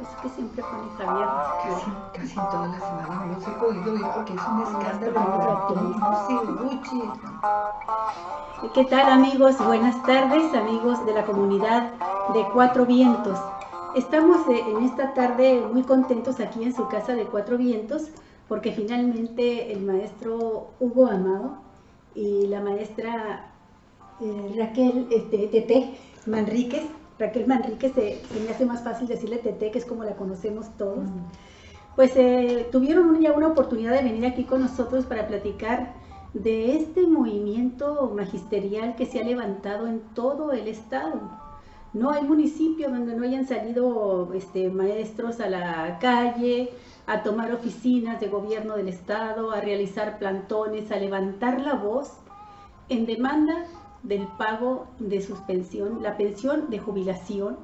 pues que siempre pone Javier. Casi toda la semana no los he podido oír porque es un escándalo. ¿Qué tal, amigos? Buenas tardes, amigos de la comunidad de Cuatro Vientos. Estamos en esta tarde muy contentos aquí en su casa de Cuatro Vientos porque finalmente el maestro Hugo Amado y la maestra Raquel Tete Manríquez, Raquel Manríquez, se me hace más fácil decirle Tete, que es como la conocemos todos, pues tuvieron ya una oportunidad de venir aquí con nosotros para platicar de este movimiento magisterial que se ha levantado en todo el estado. No hay municipio donde no hayan salido maestros a la calle, a tomar oficinas de gobierno del estado, a realizar plantones, a levantar la voz en demanda del pago de suspensión, la pensión de jubilación,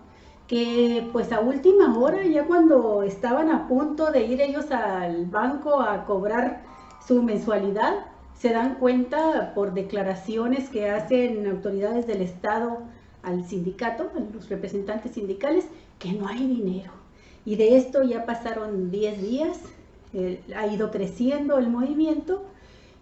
que pues a última hora, ya cuando estaban a punto de ir ellos al banco a cobrar su mensualidad, se dan cuenta por declaraciones que hacen autoridades del estado al sindicato, a los representantes sindicales, que no hay dinero. Y de esto ya pasaron 10 días, ha ido creciendo el movimiento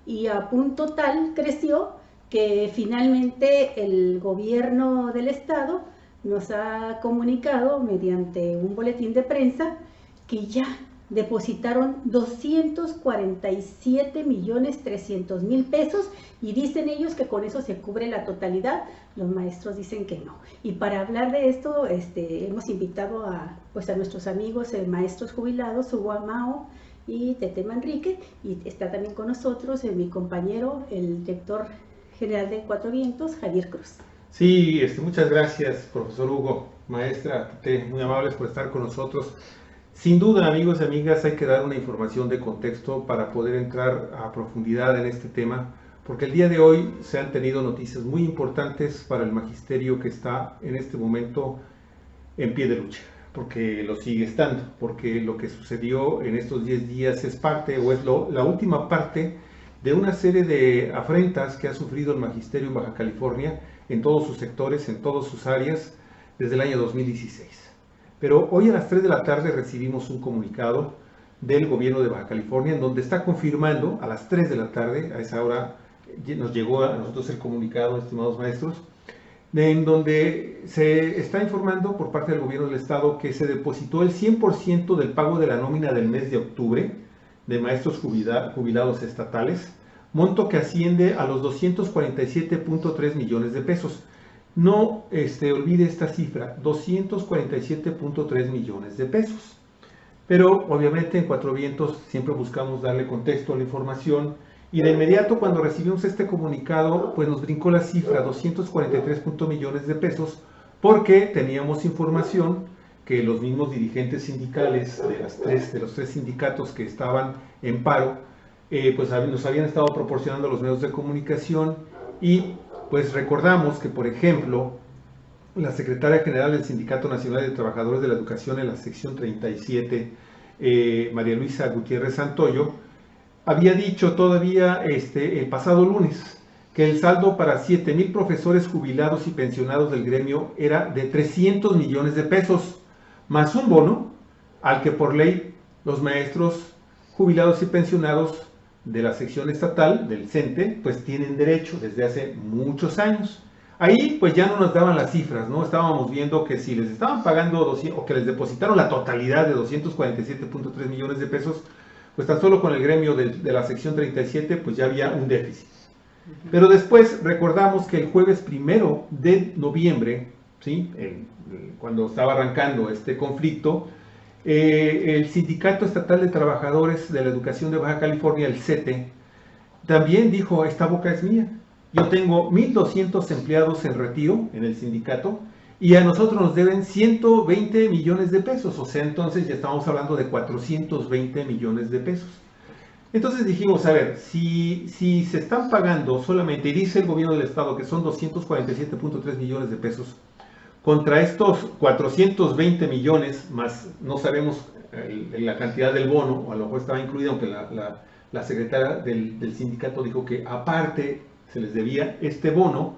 y a punto tal creció que finalmente el gobierno del estado nos ha comunicado mediante un boletín de prensa que ya depositaron 247.300.000 pesos y dicen ellos que con eso se cubre la totalidad. Los maestros dicen que no. Y para hablar de esto hemos invitado a nuestros amigos maestros jubilados, Hugo Amado y Tete Manrique, y está también con nosotros mi compañero, el director general de Cuatro Vientos, Javier Cruz. Sí, muchas gracias, profesor Hugo, maestra Tete, muy amables por estar con nosotros. Sin duda, amigos y amigas, hay que dar una información de contexto para poder entrar a profundidad en este tema, porque el día de hoy se han tenido noticias muy importantes para el magisterio que está en este momento en pie de lucha, porque lo sigue estando, porque lo que sucedió en estos 10 días es parte, o es la última parte de una serie de afrentas que ha sufrido el magisterio en Baja California, en todos sus sectores, en todas sus áreas, desde el año 2016. Pero hoy a las 3 de la tarde recibimos un comunicado del gobierno de Baja California en donde está confirmando, a las 3 de la tarde, a esa hora nos llegó a nosotros el comunicado, estimados maestros, en donde se está informando por parte del gobierno del estado que se depositó el 100% del pago de la nómina del mes de octubre de maestros jubilados estatales, monto que asciende a los 247.3 millones de pesos. No olvide esta cifra, 247.3 millones de pesos. Pero obviamente en Cuatro Vientos siempre buscamos darle contexto a la información y de inmediato cuando recibimos este comunicado pues nos brincó la cifra 243 millones de pesos porque teníamos información que los mismos dirigentes sindicales de los tres sindicatos que estaban en paro pues nos habían estado proporcionando los medios de comunicación y pues recordamos que, por ejemplo, la secretaria general del Sindicato Nacional de Trabajadores de la Educación en la sección 37, María Luisa Gutiérrez Santoyo, había dicho todavía el pasado lunes que el saldo para 7,000 profesores jubilados y pensionados del gremio era de 300 millones de pesos, más un bono al que por ley los maestros jubilados y pensionados de la sección estatal del CENTE pues tienen derecho desde hace muchos años. Ahí pues ya no nos daban las cifras, ¿no? Estábamos viendo que si les estaban pagando o que les depositaron la totalidad de 247.3 millones de pesos, pues tan solo con el gremio de la sección 37 pues ya había un déficit. Pero después recordamos que el jueves 1 de noviembre, ¿sí? Cuando estaba arrancando este conflicto, el Sindicato Estatal de Trabajadores de la Educación de Baja California, el CETE, también dijo, esta boca es mía. Yo tengo 1,200 empleados en retiro en el sindicato y a nosotros nos deben 120 millones de pesos, o sea, entonces ya estamos hablando de 420 millones de pesos. Entonces dijimos, a ver, si se están pagando solamente, y dice el gobierno del estado que son 247.3 millones de pesos, contra estos 420 millones, más no sabemos la cantidad del bono, o a lo mejor estaba incluida, aunque la secretaria del sindicato dijo que aparte se les debía este bono,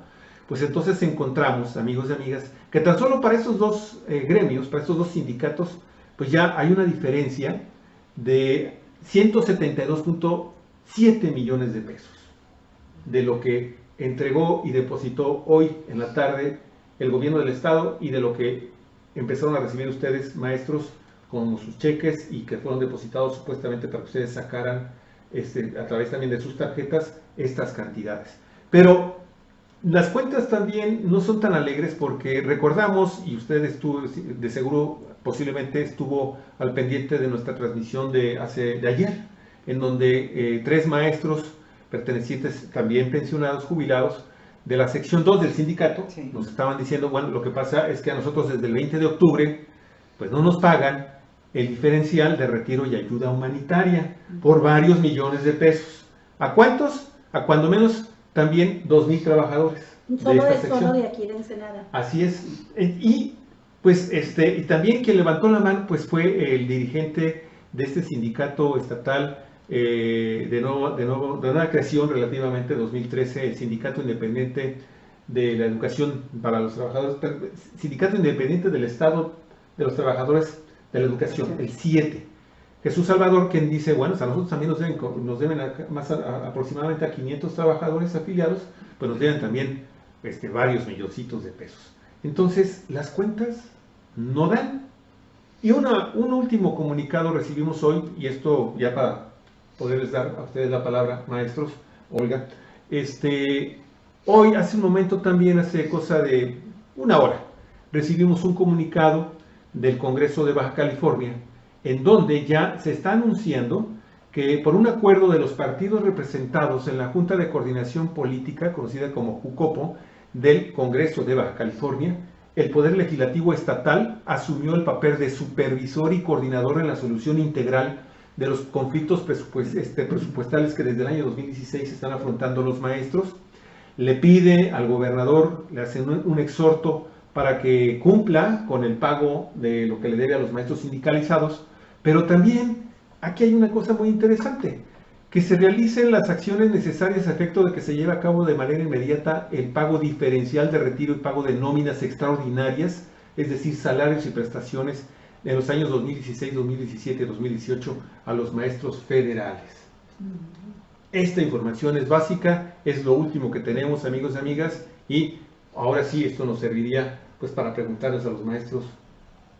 pues entonces encontramos, amigos y amigas, que tan solo para estos dos gremios, para estos dos sindicatos, pues ya hay una diferencia de 172.7 millones de pesos de lo que entregó y depositó hoy en la tarde el gobierno del estado y de lo que empezaron a recibir ustedes, maestros, con sus cheques y que fueron depositados supuestamente para que ustedes sacaran a través también de sus tarjetas estas cantidades. Pero las cuentas también no son tan alegres porque recordamos, y usted estuvo, de seguro posiblemente estuvo al pendiente de nuestra transmisión de ayer, en donde 3 maestros pertenecientes, también pensionados, jubilados, de la sección 2 del sindicato, sí, nos estaban diciendo, bueno, lo que pasa es que a nosotros desde el 20 de octubre, pues no nos pagan el diferencial de retiro y ayuda humanitaria por varios millones de pesos. ¿A cuántos? A cuando menos también 2,000 trabajadores. Solo de aquí de Ensenada. Así es. Y pues y también quien levantó la mano pues fue el dirigente de este sindicato estatal de nueva creación relativamente 2013, el Sindicato Independiente de la Educación para los Trabajadores, Sindicato Independiente del Estado de los Trabajadores de la Educación, el 7. Jesús Salvador, quien dice, bueno, a nosotros también nos deben aproximadamente a 500 trabajadores afiliados, pues nos deben también varios milloncitos de pesos. Entonces, las cuentas no dan. Y un último comunicado recibimos hoy, y esto ya para poderles dar a ustedes la palabra, maestros, Olga. Hoy, hace un momento también, hace cosa de una hora, recibimos un comunicado del Congreso de Baja California, en donde ya se está anunciando que por un acuerdo de los partidos representados en la Junta de Coordinación Política, conocida como JUCOPO, del Congreso de Baja California, el Poder Legislativo Estatal asumió el papel de supervisor y coordinador en la solución integral de los conflictos presupuestales que desde el año 2016 están afrontando los maestros. Le pide al gobernador, le hace un exhorto para que cumpla con el pago de lo que le debe a los maestros sindicalizados, pero también aquí hay una cosa muy interesante, que se realicen las acciones necesarias a efecto de que se lleve a cabo de manera inmediata el pago diferencial de retiro y pago de nóminas extraordinarias, es decir, salarios y prestaciones en los años 2016, 2017 y 2018 a los maestros federales. Esta información es básica, es lo último que tenemos, amigos y amigas, y ahora sí esto nos serviría pues para preguntarles a los maestros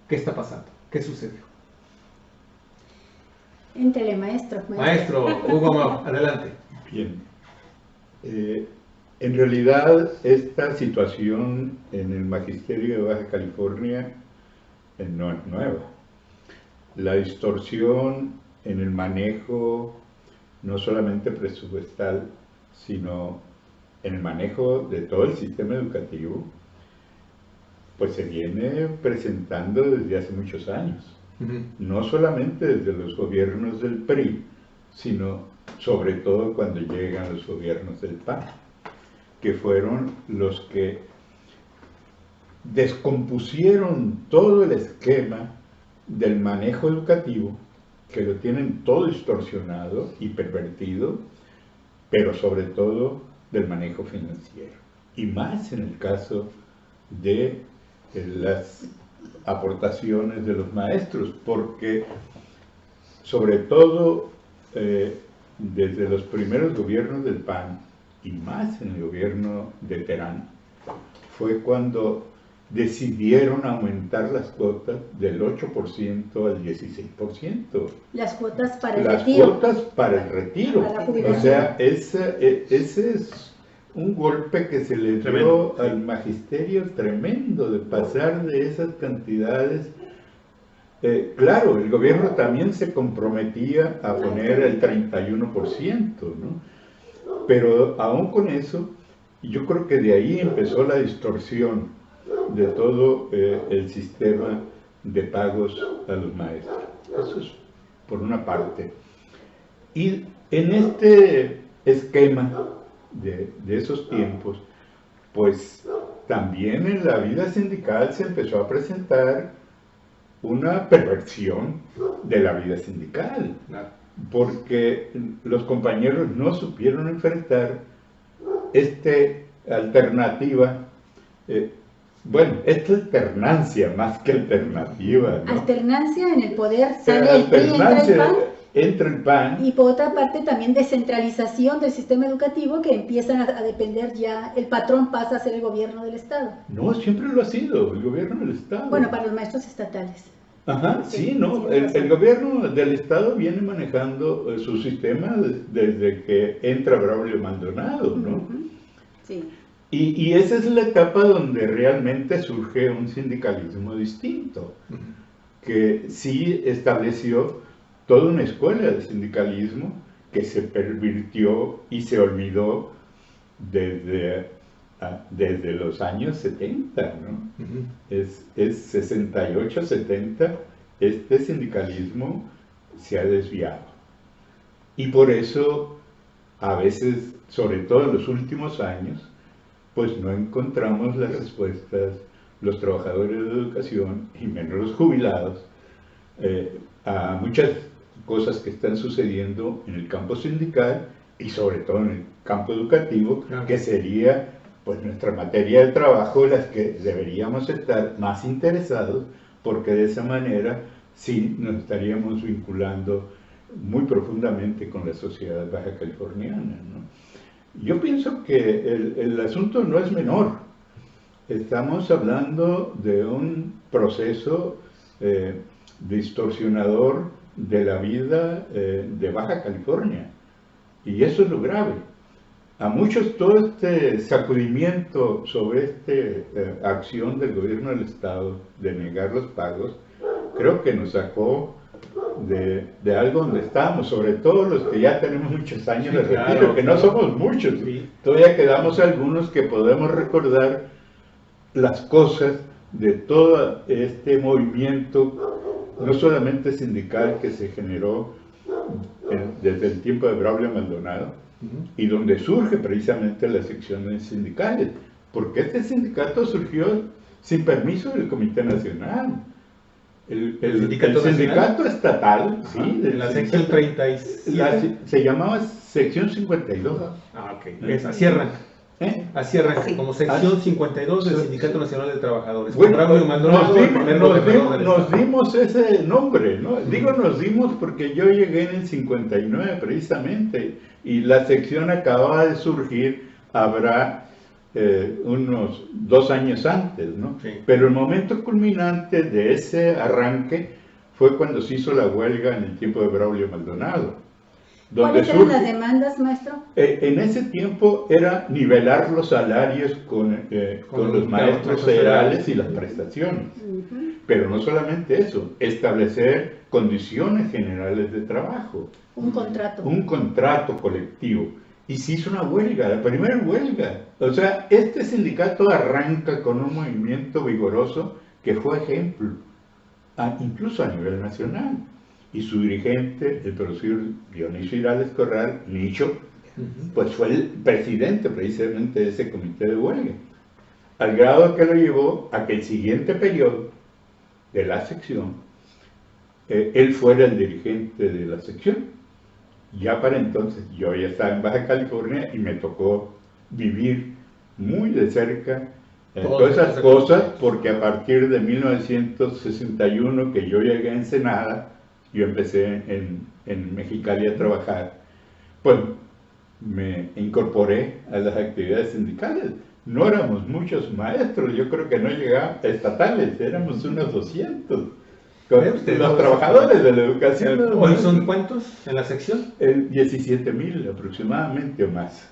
qué está pasando, qué sucedió. Éntele, maestro. Maestro Hugo Mau, adelante. Bien. En realidad, esta situación en el Magisterio de Baja California no es nueva. La distorsión en el manejo, no solamente presupuestal, sino en el manejo de todo el sistema educativo, pues se viene presentando desde hace muchos años. No solamente desde los gobiernos del PRI, sino sobre todo cuando llegan los gobiernos del PAN, que fueron los que descompusieron todo el esquema del manejo educativo, que lo tienen todo distorsionado y pervertido, pero sobre todo del manejo financiero. Y más en el caso de las aportaciones de los maestros, porque sobre todo desde los primeros gobiernos del PAN y más en el gobierno de Terán fue cuando decidieron aumentar las cuotas del 8% al 16%. Las cuotas para el retiro. Las cuotas para el retiro. O sea, ese es un golpe que se le dio al magisterio tremendo, de pasar de esas cantidades. Claro, el gobierno también se comprometía a poner el 31%, ¿no? Pero aún con eso, yo creo que de ahí empezó la distorsión de todo el sistema de pagos a los maestros. Eso es por una parte. Y en este esquema de esos tiempos, pues también en la vida sindical se empezó a presentar una perversión de la vida sindical, porque los compañeros no supieron enfrentar esta alternativa bueno, esta alternancia más que alternativa, ¿no? Alternancia en el poder, sale el PRI, entra el PAN. Y por otra parte también descentralización del sistema educativo, que empiezan a depender ya, el patrón pasa a ser el gobierno del Estado. No, siempre lo ha sido, el gobierno del Estado. Bueno, para los maestros estatales. Ajá, sí, no, el gobierno del Estado viene manejando su sistema desde que entra Braulio Maldonado, ¿no? Sí. Y esa es la etapa donde realmente surge un sindicalismo distinto, que sí estableció toda una escuela de sindicalismo que se pervirtió y se olvidó desde los años 70, ¿no? Es 68, 70, este sindicalismo se ha desviado. Y por eso, a veces, sobre todo en los últimos años, pues no encontramos las respuestas, los trabajadores de educación, y menos los jubilados, a muchas cosas que están sucediendo en el campo sindical y sobre todo en el campo educativo, que sería pues nuestra materia de trabajo, las que deberíamos estar más interesados, porque de esa manera sí nos estaríamos vinculando muy profundamente con la sociedad baja californiana, ¿no? Yo pienso que el asunto no es menor. Estamos hablando de un proceso distorsionador de la vida de Baja California, y eso es lo grave. A muchos todo este sacudimiento sobre esta acción del gobierno del Estado de negar los pagos, creo que nos sacó de algo donde estábamos, sobre todo los que ya tenemos muchos años de retiro, claro, que no somos muchos, todavía quedamos algunos que podemos recordar las cosas de todo este movimiento, no solamente sindical, que se generó desde el tiempo de Braulio Maldonado, y donde surge precisamente las secciones sindicales, porque este sindicato surgió sin permiso del Comité Nacional. El sindicato estatal, sí, de la sección 37. Se llamaba sección 52. Ah, ok. Así arranca. Así arranca, sí, como sección 52 del Sindicato Nacional de Trabajadores. Bueno, nos dimos ese nombre, ¿no? Digo nos dimos porque yo llegué en el 59 precisamente, y la sección acababa de surgir, habrá unos 2 años antes, ¿no? Sí. Pero el momento culminante de ese arranque fue cuando se hizo la huelga en el tiempo de Braulio Maldonado. ¿Cuáles eran las demandas, maestro? En ese tiempo era nivelar los salarios con los maestros federales y las prestaciones. Pero no solamente eso, establecer condiciones generales de trabajo. Un contrato. Un contrato colectivo. Y se hizo una huelga, la primera huelga. O sea, este sindicato arranca con un movimiento vigoroso que fue ejemplo, incluso a nivel nacional. Y su dirigente, el profesor Dionisio Irales Corral, Nicho, pues fue el presidente precisamente de ese comité de huelga, al grado que lo llevó a que el siguiente periodo de la sección, él fuera el dirigente de la sección. Ya para entonces, yo ya estaba en Baja California y me tocó vivir muy de cerca todas esas cosas, porque a partir de 1961, que yo llegué a Ensenada, yo empecé en Mexicali a trabajar, pues me incorporé a las actividades sindicales. No éramos muchos maestros, yo creo que no llegaban estatales, éramos unos 200. Los trabajadores de la educación. ¿Hoy son cuántos en la sección? 17,000 aproximadamente o más.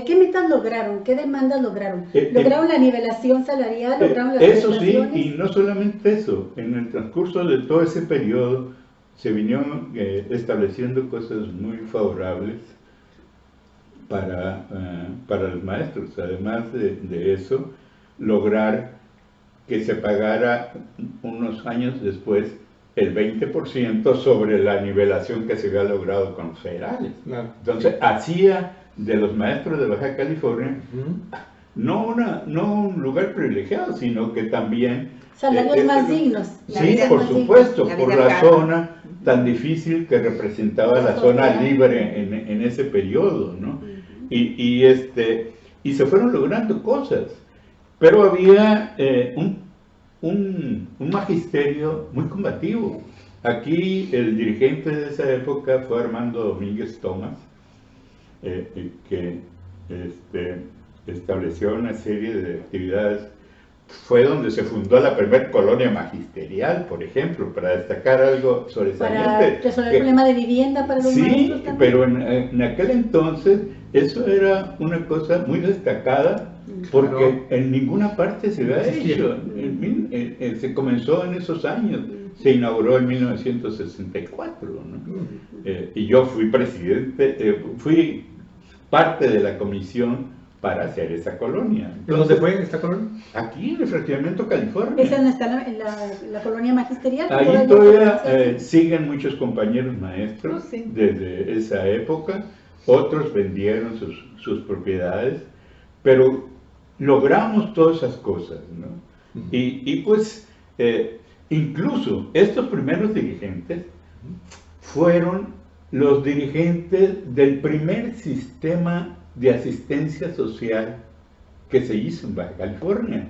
¿Qué metas lograron? ¿Qué demandas lograron? ¿Lograron la nivelación salarial? ¿Lograron las eso sí, y no solamente eso. En el transcurso de todo ese periodo se vinieron estableciendo cosas muy favorables para los maestros. Además de eso, lograr que se pagara unos años después el 20% sobre la nivelación que se había logrado con los federales. Claro. Entonces, hacía de los maestros de Baja California no un lugar privilegiado, sino que también salarios más dignos. Sí, por supuesto, por la zona tan difícil que representaba la zona libre en ese periodo, ¿no? Y se fueron logrando cosas. pero había un magisterio muy combativo. Aquí el dirigente de esa época fue Armando Domínguez Tomás, que estableció una serie de actividades. Fue donde se fundó la primera colonia magisterial, por ejemplo, para destacar algo sobresaliente. Para resolver el problema de vivienda para los maestros también. Pero en aquel entonces eso era una cosa muy destacada, porque en ninguna parte se había hecho. Se comenzó en esos años, se inauguró en 1964, ¿no? Y yo fui presidente, fui parte de la comisión para hacer esa colonia. ¿Dónde fue esta colonia? Aquí en el Fraccionamiento California. ¿Esa no está en la colonia magisterial? Ahí todavía siguen muchos compañeros maestros desde esa época. Otros vendieron sus propiedades, pero logramos todas esas cosas, ¿no? Y pues incluso estos primeros dirigentes fueron los dirigentes del primer sistema de asistencia social que se hizo en Baja California.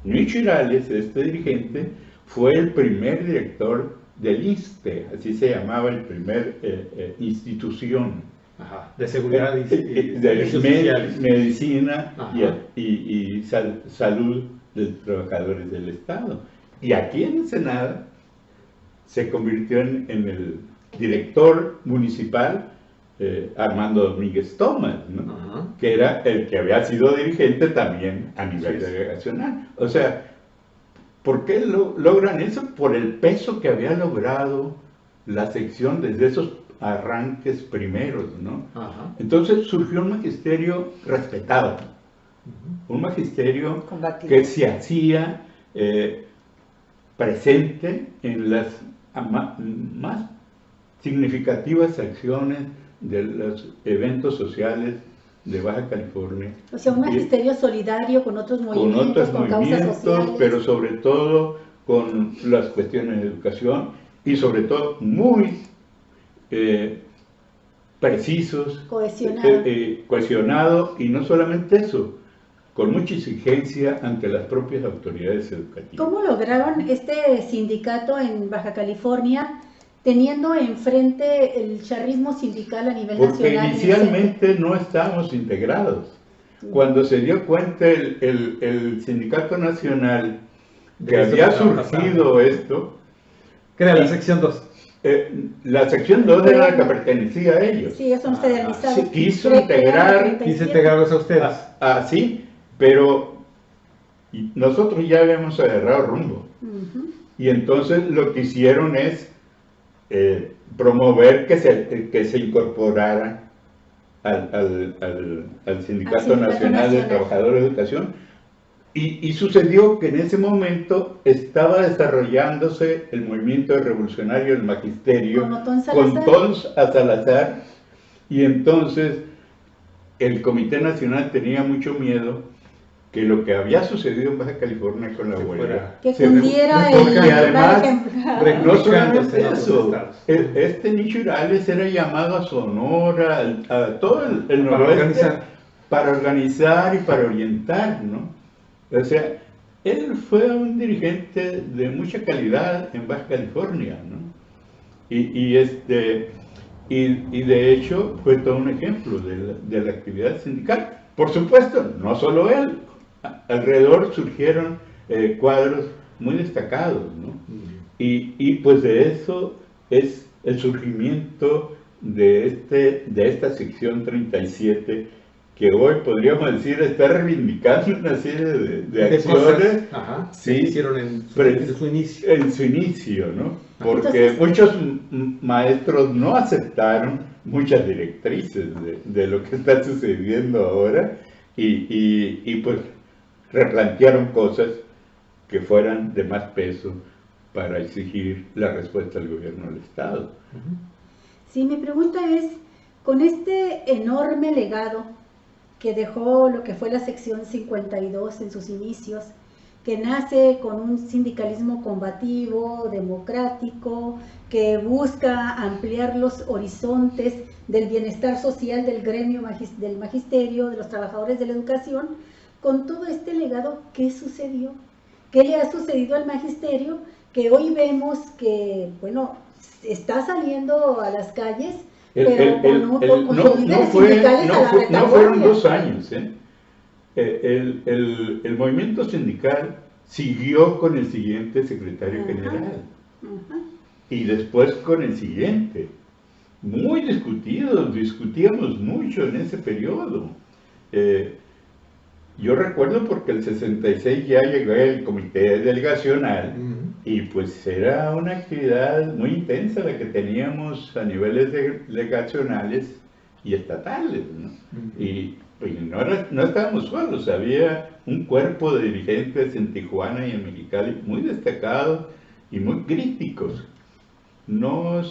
Luis Chirales, este dirigente, fue el primer director del ISSSTE, así se llamaba el primer institución. Ajá, de seguridad y de medicina y salud de los trabajadores del Estado. Y aquí en Ensenada se convirtió en el director municipal Armando Domínguez Tomás, ¿no? Que era el que había sido dirigente también a nivel delegacional. O sea, ¿por qué logran eso? Por el peso que había logrado la sección desde esos arranques primeros, ¿no? Entonces surgió un magisterio respetado, un magisterio combativo, que se hacía presente en las más significativas acciones de los eventos sociales de Baja California. O sea, un magisterio solidario con otros movimientos, con causas sociales. Pero sobre todo con las cuestiones de educación y sobre todo muy precisos, cohesionado, y no solamente eso, con mucha exigencia ante las propias autoridades educativas. ¿Cómo lograron este sindicato en Baja California teniendo enfrente el charrismo sindical a nivel nacional? Porque inicialmente no estábamos integrados. Cuando se dio cuenta el sindicato nacional que había surgido esto, que era la sección 2. La sección 2 era la que pertenecía a ellos. Sí, eso no se realizaba. Se quiso integrarlos a ustedes. Sí, pero nosotros ya habíamos agarrado rumbo. Y entonces lo que hicieron es promover que se incorporara al Sindicato Nacional de Trabajadores de Educación. Y sucedió que en ese momento estaba desarrollándose el movimiento revolucionario del magisterio con Tons a Salazar, y entonces el Comité Nacional tenía mucho miedo que lo que había sucedido en Baja California con la huelga que cundiera y además no solamente eso, este Nicho Irales era llamado a Sonora, a todo el noroeste para organizar y para orientar, ¿no? O sea, él fue un dirigente de mucha calidad en Baja California, ¿no? Y de hecho fue todo un ejemplo de la actividad sindical. Por supuesto, no solo él, alrededor surgieron cuadros muy destacados, ¿no? Y pues de eso es el surgimiento de esta sección 37, que hoy podríamos decir está reivindicando una serie de acciones que hicieron en su inicio, ¿no? Porque muchos maestros no aceptaron muchas directrices de lo que está sucediendo ahora y pues replantearon cosas que fueran de más peso para exigir la respuesta del gobierno del Estado. Sí, mi pregunta es, con este enorme legado que dejó lo que fue la sección 52 en sus inicios, que nace con un sindicalismo combativo, democrático, que busca ampliar los horizontes del bienestar social del gremio del magisterio, de los trabajadores de la educación, con todo este legado, ¿qué sucedió? ¿Qué le ha sucedido al magisterio? Que hoy vemos que, bueno, está saliendo a las calles, pero con los líderes sindicales a la retaguardia. No fueron 2 años, ¿eh? El movimiento sindical siguió con el siguiente secretario general y después con el siguiente. Muy discutíamos mucho en ese periodo. Yo recuerdo porque el 66 ya llegó el comité delegacional y pues era una actividad muy intensa la que teníamos a niveles delegacionales y estatales, ¿no? Y no estábamos solos, había un cuerpo de dirigentes en Tijuana y en Mexicali muy destacados y muy críticos. No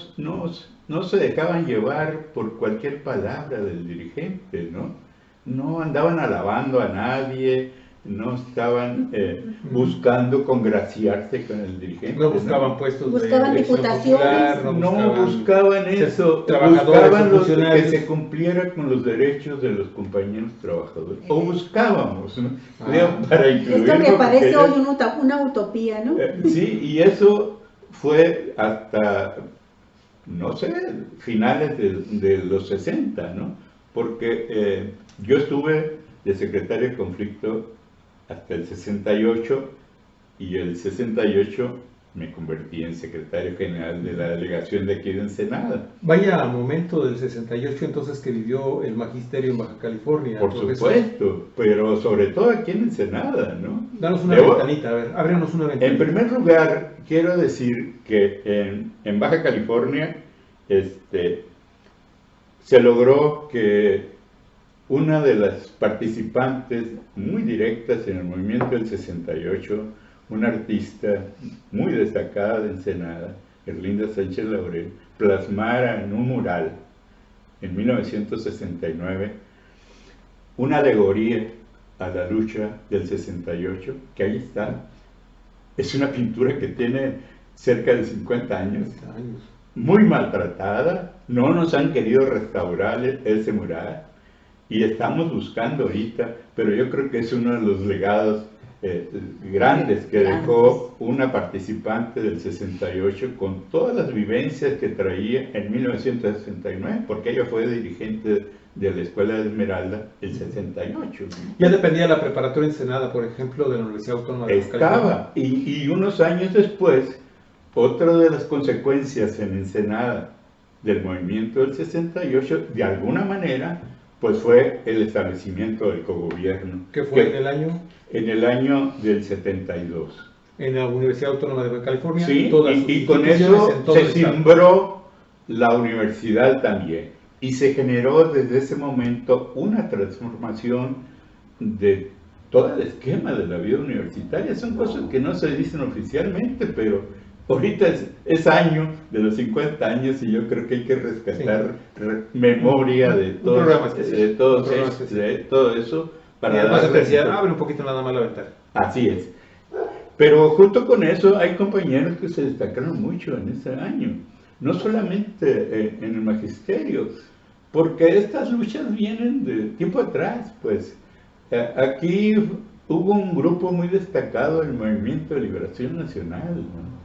se dejaban llevar por cualquier palabra del dirigente, ¿no? No andaban alabando a nadie, no estaban buscando congraciarse con el dirigente. No buscaban puestos buscaban de diputaciones. No buscaban eso, buscaban que se cumpliera con los derechos de los compañeros trabajadores. O buscábamos, ¿no? Para incluirlo. Esto que parece hoy una utopía, ¿no? Sí, y eso fue hasta, no sé, finales de los 60, ¿no? Porque yo estuve de secretario de conflicto hasta el 68 y el 68 me convertí en secretario general de la delegación de aquí de Ensenada. Vaya momento del 68 entonces que vivió el magisterio en Baja California. Por supuesto, pero sobre todo aquí en Ensenada, ¿no? Danos una ventanita, a ver, ábrenos una ventanita. En primer lugar, quiero decir que en Baja California se logró que una de las participantes muy directas en el movimiento del 68, una artista muy destacada de Ensenada, Erlinda Sánchez Laurel, plasmara en un mural en 1969 una alegoría a la lucha del 68, que ahí está. Es una pintura que tiene cerca de 50 años, muy maltratada, no nos han querido restaurar ese mural y estamos buscando ahorita, pero yo creo que es uno de los legados grandes que dejó una participante del 68 con todas las vivencias que traía en 1969, porque ella fue dirigente de la Escuela de Esmeralda el 68. Ya dependía de la preparatoria Ensenada, por ejemplo, de la Universidad Autónoma de Baja California. Y unos años después, otra de las consecuencias en Ensenada del movimiento del 68, de alguna manera, pues fue el establecimiento del cogobierno. ¿Qué fue en el año? En el año del 72. En la Universidad Autónoma de Baja California. Sí, y con eso se sembró la universidad también. Y se generó desde ese momento una transformación de todo el esquema de la vida universitaria. Son cosas que no se dicen oficialmente, pero ahorita es año de los 50 años y yo creo que hay que rescatar memoria de todo eso. Para abre un poquito nada más la ventana. Así es. Pero junto con eso hay compañeros que se destacaron mucho en ese año. No solamente en el magisterio, porque estas luchas vienen de tiempo atrás, pues. Aquí hubo un grupo muy destacado del Movimiento de Liberación Nacional, ¿no?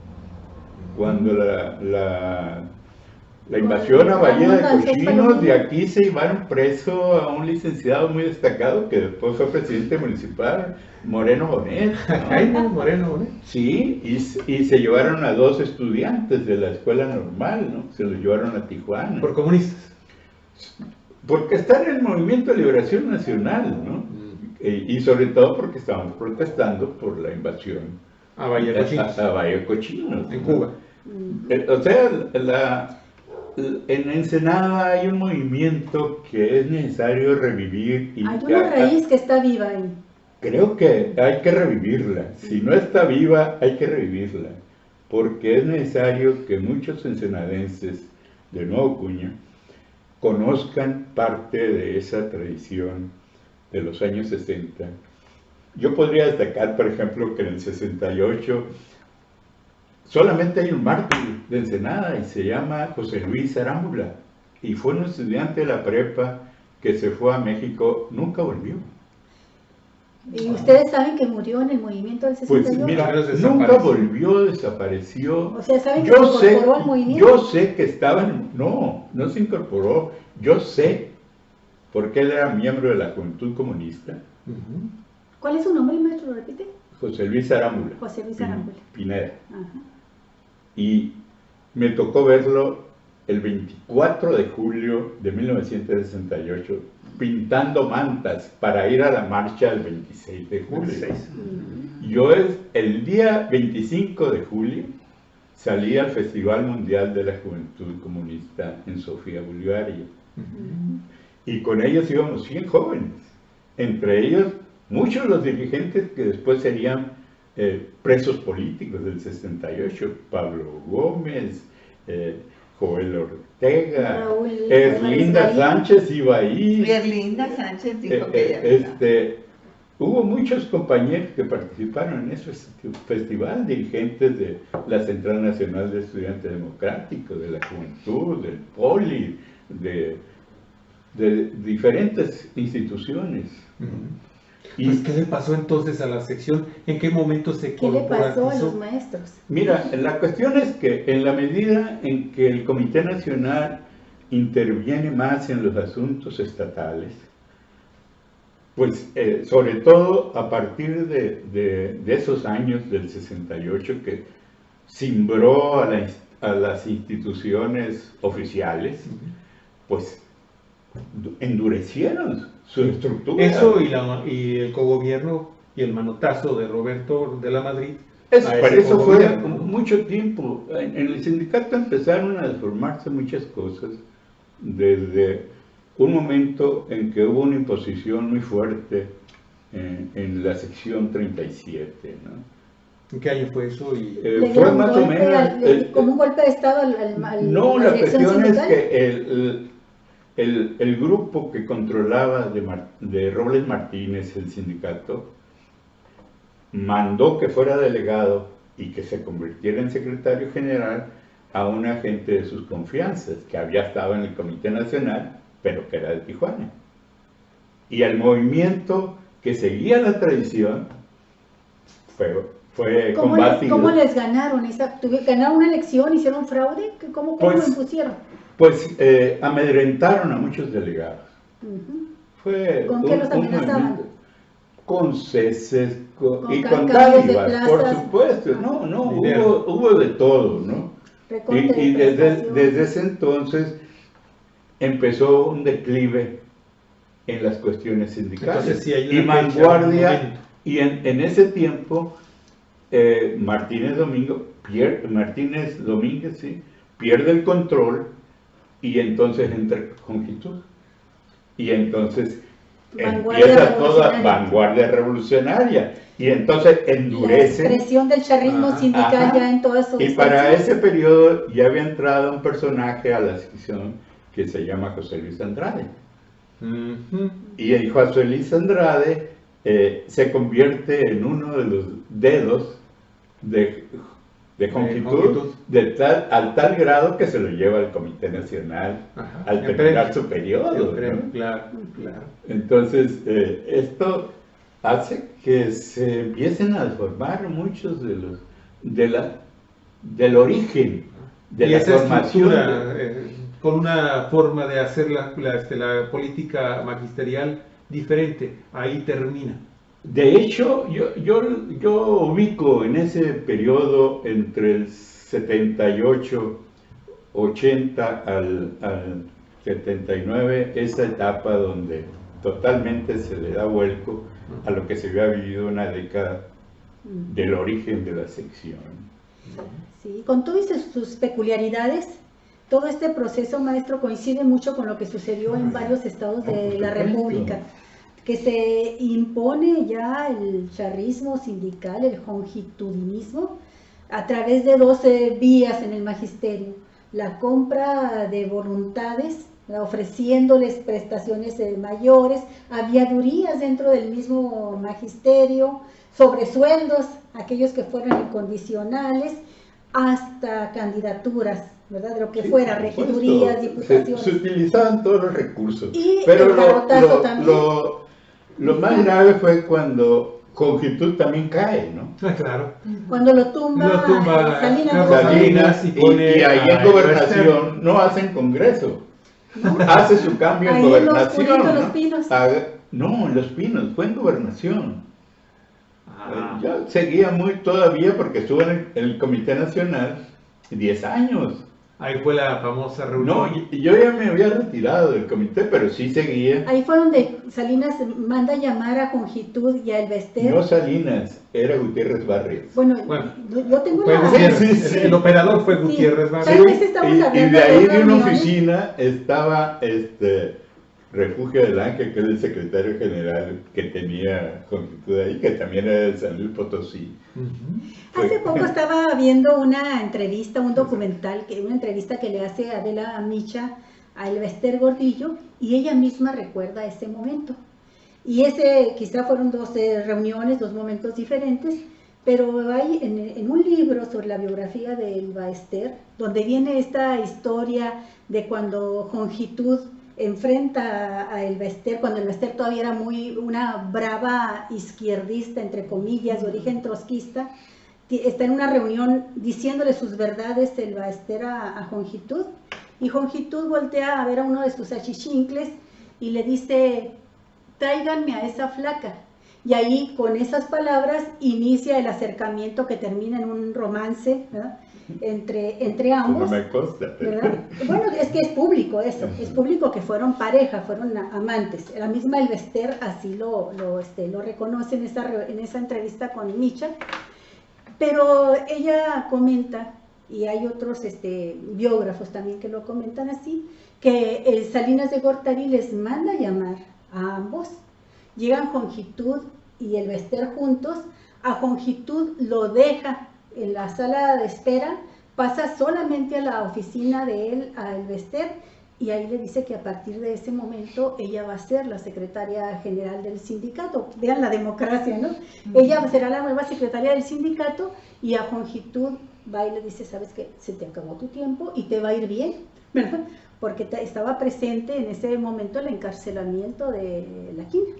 Cuando la invasión a Valle de Cochinos, de aquí se llevaron preso a un licenciado muy destacado que después fue presidente municipal, Moreno Bonet, ¿no? Moreno Bonet. Sí, y se llevaron a 2 estudiantes de la escuela normal, ¿no? Se los llevaron a Tijuana. ¿Por comunistas? Porque están en el Movimiento de Liberación Nacional, ¿no? Y sobre todo porque estaban protestando por la invasión a Valle de Cochinos. A Valle de Cochinos, en Cuba. O sea, en Ensenada hay un movimiento que es necesario revivir. Hay una raíz que está viva ahí. Creo que hay que revivirla. Si no está viva, hay que revivirla. Porque es necesario que muchos ensenadenses de Nuevo Cuña conozcan parte de esa tradición de los años 60. Yo podría destacar, por ejemplo, que en el 68 solamente hay un mártir de Ensenada y se llama José Luis Arámbula. Y fue un estudiante de la prepa que se fue a México, nunca volvió. ¿Y ustedes saben que murió en el movimiento del 68? Pues mira, nunca volvió, desapareció. O sea, ¿saben que se incorporó al movimiento? Yo sé que no se incorporó. Yo sé, porque él era miembro de la Juventud Comunista. ¿Cuál es su nombre, maestro? ¿Lo repite? José Luis Arámbula. José Luis Arámbula. Pineda. Ajá. Y me tocó verlo el 24 de julio de 1968, pintando mantas para ir a la marcha el 26 de julio. Yo el día 25 de julio salí al Festival Mundial de la Juventud Comunista en Sofía, Bulgaria. Y con ellos íbamos 100 jóvenes, entre ellos muchos de los dirigentes que después serían presos políticos del 68, Pablo Gómez, Joel Ortega, Erlinda Sánchez iba ahí. Erlinda Sánchez dijo que hubo muchos compañeros que participaron en ese festival, dirigentes de la Central Nacional de Estudiantes Democráticos, de la Juventud, del Poli, de diferentes instituciones. ¿Y pues, qué le pasó entonces a la sección? ¿En qué momento se corporatizó? ¿Qué le pasó a los maestros? Mira, la cuestión es que en la medida en que el Comité Nacional interviene más en los asuntos estatales, pues sobre todo a partir de esos años del 68 que cimbró a las instituciones oficiales, pues endurecieron su estructura. Eso y el cogobierno y el manotazo de Roberto de la Madrid. Para eso fue mucho tiempo. En el sindicato empezaron a deformarse muchas cosas desde un momento en que hubo una imposición muy fuerte en la sección 37, ¿no? ¿En qué año fue eso? Fue más o menos... como un golpe de Estado no, la cuestión es que el grupo que controlaba de Robles Martínez, el sindicato, mandó que fuera delegado y que se convirtiera en secretario general a un agente de sus confianzas, que había estado en el Comité Nacional, pero que era de Tijuana. Y el movimiento que seguía la tradición fue combatido. ¿Cómo les ganaron? ¿Ganaron una elección? ¿Hicieron fraude? ¿Cómo lo impusieron? Pues amedrentaron a muchos delegados. ¿Con qué los amenazaban? Con ceses y con dádivas, por supuesto. Hubo de todo, ¿no? Y desde ese entonces empezó un declive en las cuestiones sindicales. Entonces, sí, y vanguardia, y en ese tiempo Martínez Domínguez pierde el control y entonces entra Jongitud. Y entonces empieza toda vanguardia revolucionaria. Y entonces endurece. La expresión del charrismo sindical ya en todas sus... Y para ese periodo ya había entrado un personaje a la sección que se llama José Luis Andrade. Y el José Luis Andrade se convierte en uno de los dedos de Jongitud al tal grado que se lo lleva al Comité Nacional al terminar su periodo, ¿no? Claro. Entonces esto hace que se empiecen a deformar muchos del origen de la formación con una forma de hacer la política magisterial diferente. Ahí termina. De hecho, yo ubico en ese periodo entre el 78, 80 al 79, esa etapa donde totalmente se le da vuelco a lo que se había vivido una década del origen de la sección. Sí, con todas sus peculiaridades, todo este proceso, maestro, coincide mucho con lo que sucedió en varios estados de la República, que se impone ya el charrismo sindical, el jongitudinismo, a través de 12 vías en el magisterio. La compra de voluntades, ofreciéndoles prestaciones mayores, aviadurías dentro del mismo magisterio, sobresueldos, aquellos que fueran incondicionales, hasta candidaturas, ¿verdad? De lo que fuera, regidurías, diputaciones. Se utilizaban todos los recursos. Y pero el garrotazo también. Lo más grave fue cuando Jongitud también cae, ¿no? Ah, claro. Cuando lo tumba Carlos Salinas, y ahí en Gobernación no hacen congreso. ¿no? Hace su cambio en Ahí Gobernación. en ¿no? Los Pinos. No, en Los Pinos, fue en Gobernación. Ah. Yo seguía muy todavía porque estuve en el Comité Nacional 10 años. Ahí fue la famosa reunión. No, yo ya me había retirado del comité, pero sí seguía. Ahí fue donde Salinas manda llamar a Jongitud y a Elvester. No Salinas, era Gutiérrez Barrios. Bueno, yo tengo fue la... Gutiérrez, Sí. El operador fue Sí. Gutiérrez Barrios. Tal vez estamos y hablando de ahí de una reuniones. oficina estaba Refugio del Ángel, que es el secretario general que tenía Jongitud ahí, que también era de San Luis Potosí. Hace poco estaba viendo una entrevista, un documental, una entrevista que le hace Adela Micha a Elvester Gordillo, y ella misma recuerda ese momento. Y ese quizá fueron dos reuniones, dos momentos diferentes, pero hay en un libro sobre la biografía de Elvester, donde viene esta historia de cuando Jongitud enfrenta a Elvester, cuando Elvester todavía era una brava izquierdista, entre comillas, de origen trotskista. Está en una reunión diciéndole sus verdades Elvester a Jongitud, y Jongitud voltea a ver a uno de sus achichincles y le dice: tráiganme a esa flaca. Y ahí, con esas palabras, inicia el acercamiento que termina en un romance, ¿verdad?, entre ambos. No me consta. ¿Verdad? Bueno, es que es público eso, es público que fueron pareja, fueron amantes. La misma Elvester así lo reconoce en esa entrevista con Micha. Pero ella comenta, y hay otros biógrafos también que lo comentan así, que Salinas de Gortari les manda llamar a ambos. Llegan Jongitud y Elvester juntos. A Jongitud lo deja en la sala de espera, pasa solamente a la oficina de él, a Elvester, y ahí le dice que a partir de ese momento ella va a ser la secretaria general del sindicato. Vean la democracia, ¿no? Ella será la nueva secretaria del sindicato, y a Jongitud va y le dice: sabes que se te acabó tu tiempo y te va a ir bien, ¿verdad? Porque estaba presente en ese momento el encarcelamiento de la Quina,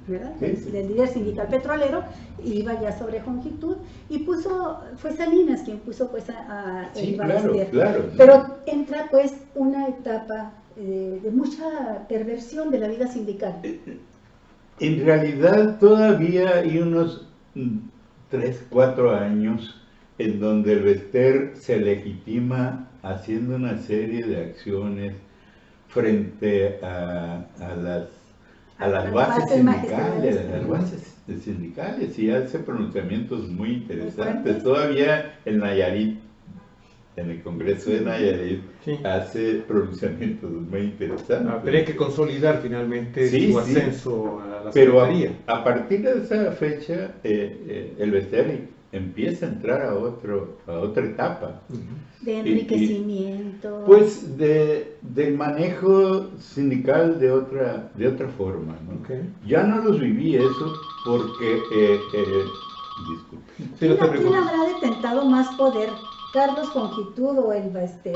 ¿verdad? Del líder sindical petrolero, iba ya sobre Jongitud, y fue Salinas quien puso pues a Sí, Elvester. claro. Pero entra pues una etapa de mucha perversión de la vida sindical. En realidad todavía hay unos 3, 4 años en donde Elvester se legitima haciendo una serie de acciones frente a las bases sindicales, y hace pronunciamientos muy interesantes. Todavía en Nayarit, en el Congreso de Nayarit, Sí. hace pronunciamientos muy interesantes. Pero hay que consolidar finalmente su ascenso a la Pero secretaría. a partir de esa fecha, Elvester empieza a entrar a otra etapa. De enriquecimiento. Pues del manejo sindical de otra forma, ¿no? Okay. Ya no los viví eso porque, disculpe. Sí, no te ¿Quién preocupes. habrá detentado más poder, Carlos Jongitud o Elvester?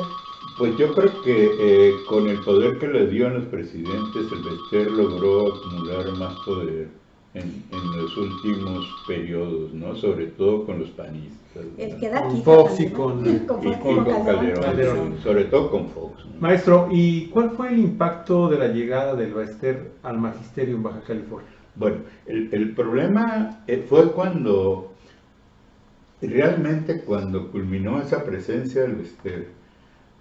Pues yo creo que con el poder que le dio a los presidentes, Elvester logró acumular más poder en los últimos periodos, ¿no? Sobre todo con los panistas, ¿no? El que da Con quita Fox y también, con- ¿no? Y con Calderón, sobre todo con Fox, ¿no? Maestro, ¿y cuál fue el impacto de la llegada de Elvester al magisterio en Baja California? Bueno, el problema fue realmente cuando culminó esa presencia del Elvester.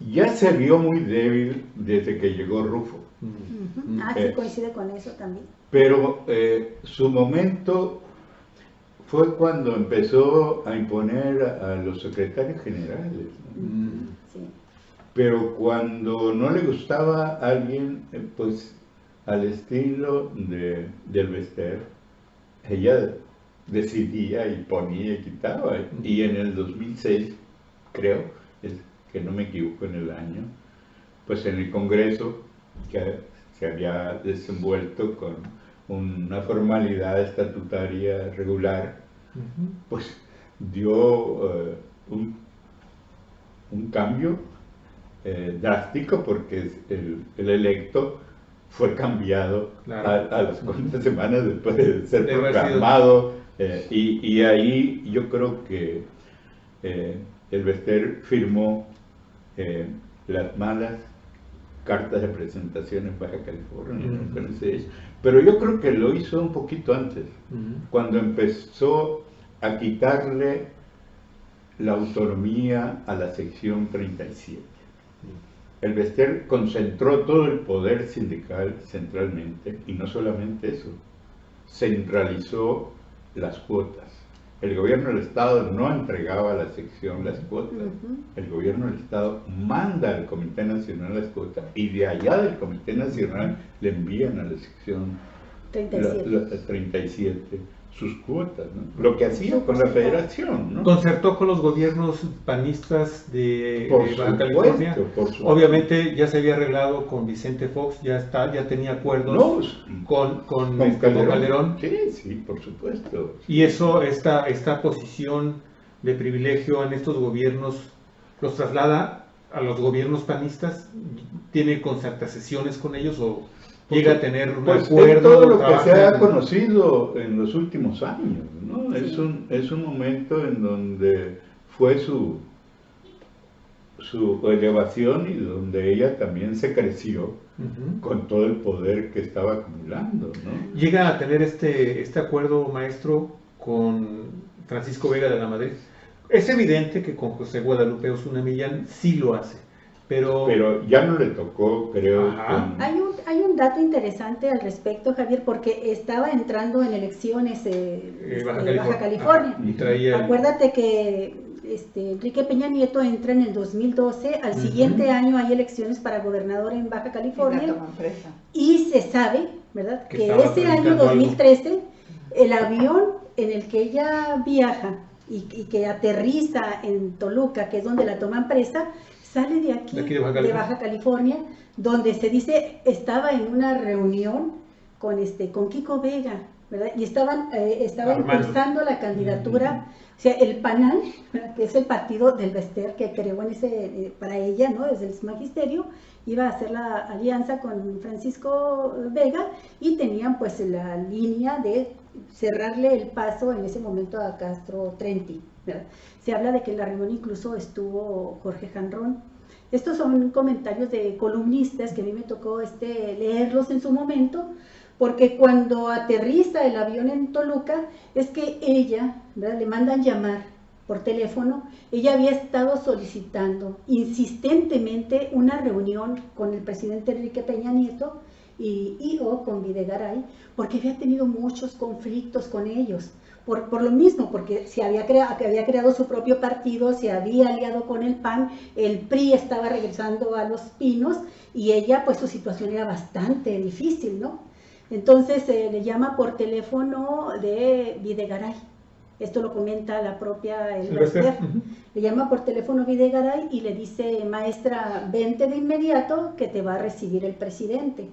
Ya se vio muy débil desde que llegó Rufo, Ujú. Sí, coincide con eso también. pero su momento fue cuando empezó a imponer a los secretarios generales, ¿no? Sí. Pero cuando no le gustaba a alguien, pues al estilo de Elvester, ella decidía y ponía y quitaba. Y en el 2006, creo, que no me equivoco en el año, pues en el Congreso, que se había desenvuelto con una formalidad estatutaria regular, pues dio un cambio drástico, porque el electo fue cambiado Claro. a las cuantas semanas después de ser Debe haber sido. proclamado. Y ahí yo creo que el Bester firmó las malas cartas de presentación en Baja California, ¿no? Con ese hecho. Pero yo creo que lo hizo un poquito antes, cuando empezó a quitarle la autonomía a la sección 37. El Bester concentró todo el poder sindical centralmente, y no solamente eso, centralizó las cuotas. El gobierno del Estado no entregaba a la sección las cuotas. El gobierno del Estado manda al Comité Nacional las cuotas, y de allá del Comité Nacional le envían a la sección 37 sus cuotas, ¿no? Lo que hacía con la federación, ¿no? Concertó con los gobiernos panistas de Baja California. Por supuesto. Obviamente ya se había arreglado con Vicente Fox, ya tenía acuerdos con Calderón. Sí, por supuesto. Y eso, esta posición de privilegio en estos gobiernos los traslada a los gobiernos panistas. ¿Tiene concertaciones con ellos o llega a tener un acuerdo? Es todo lo que se ha conocido en los últimos años, ¿no? Sí. Es un momento en donde fue su elevación, y donde ella también se creció con todo el poder que estaba acumulando, ¿no? Llega a tener este acuerdo, maestro, con Francisco Vega de la Madrid. Es evidente que con José Guadalupe Osuna Millán sí lo hace, pero ya no le tocó, creo. Hay un dato interesante al respecto, Javier, porque estaba entrando en elecciones Baja California. Acuérdate que Enrique Peña Nieto entra en el 2012, al siguiente año hay elecciones para gobernador en Baja California, y se sabe, ¿verdad?, que ese año 2013 el avión en el que ella viaja y que aterriza en Toluca, que es donde la toman presa, sale de aquí de Baja California, donde se dice estaba en una reunión con Kiko Vega, ¿verdad? Y estaban impulsando la candidatura, o sea, el PANAL, ¿verdad?, que es el partido del Bester que creó para ella, ¿no?, desde el magisterio, iba a hacer la alianza con Francisco Vega, y tenían pues la línea de cerrarle el paso en ese momento a Castro Trenti, ¿verdad? Se habla de que en la reunión incluso estuvo Jorge Janrón. Estos son comentarios de columnistas que a mí me tocó leerlos en su momento, porque cuando aterriza el avión en Toluca, es que ella, ¿verdad?, le mandan llamar por teléfono. Ella había estado solicitando insistentemente una reunión con el presidente Enrique Peña Nieto o con Videgaray, porque había tenido muchos conflictos con ellos. Por lo mismo, porque había creado su propio partido, se había aliado con el PAN, el PRI estaba regresando a Los Pinos, y ella, pues su situación era bastante difícil, ¿no? Entonces le llama por teléfono de Videgaray. Esto lo comenta la propia Bester. Le llama por teléfono Videgaray y le dice: maestra, vente de inmediato que te va a recibir el presidente,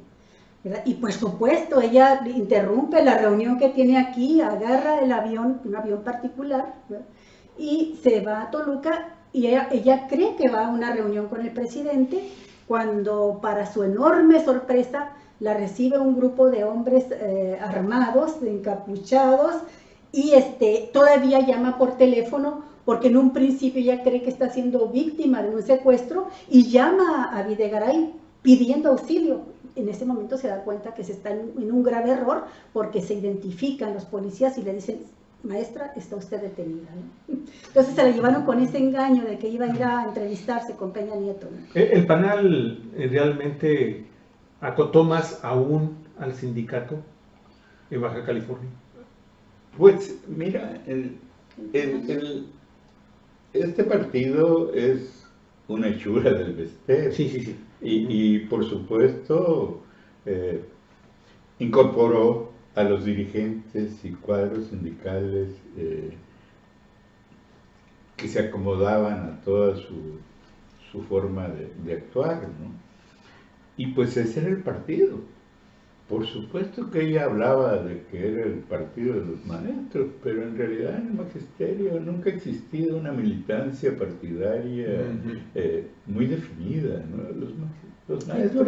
¿verdad? Y por supuesto ella interrumpe la reunión que tiene aquí, agarra el avión, un avión particular, ¿verdad?, y se va a Toluca, y ella cree que va a una reunión con el presidente, cuando para su enorme sorpresa la recibe un grupo de hombres armados, encapuchados, y todavía llama por teléfono, porque en un principio ella cree que está siendo víctima de un secuestro, y llama a Videgaray pidiendo auxilio. En ese momento se da cuenta que se está en un grave error, porque se identifican los policías y le dicen: maestra, está usted detenida, ¿no? Entonces se la llevaron con ese engaño de que iba a ir a entrevistarse con Peña Nieto, ¿no? ¿El PANAL realmente acotó más aún al sindicato en Baja California? Pues mira, este partido es una hechura del Bester. Sí. Y por supuesto incorporó a los dirigentes y cuadros sindicales que se acomodaban a toda su forma de actuar, ¿no? Y pues ese era el partido. Por supuesto que ella hablaba de que era el partido de los maestros, pero en realidad en el magisterio nunca ha existido una militancia partidaria muy definida, ¿no? Los maestros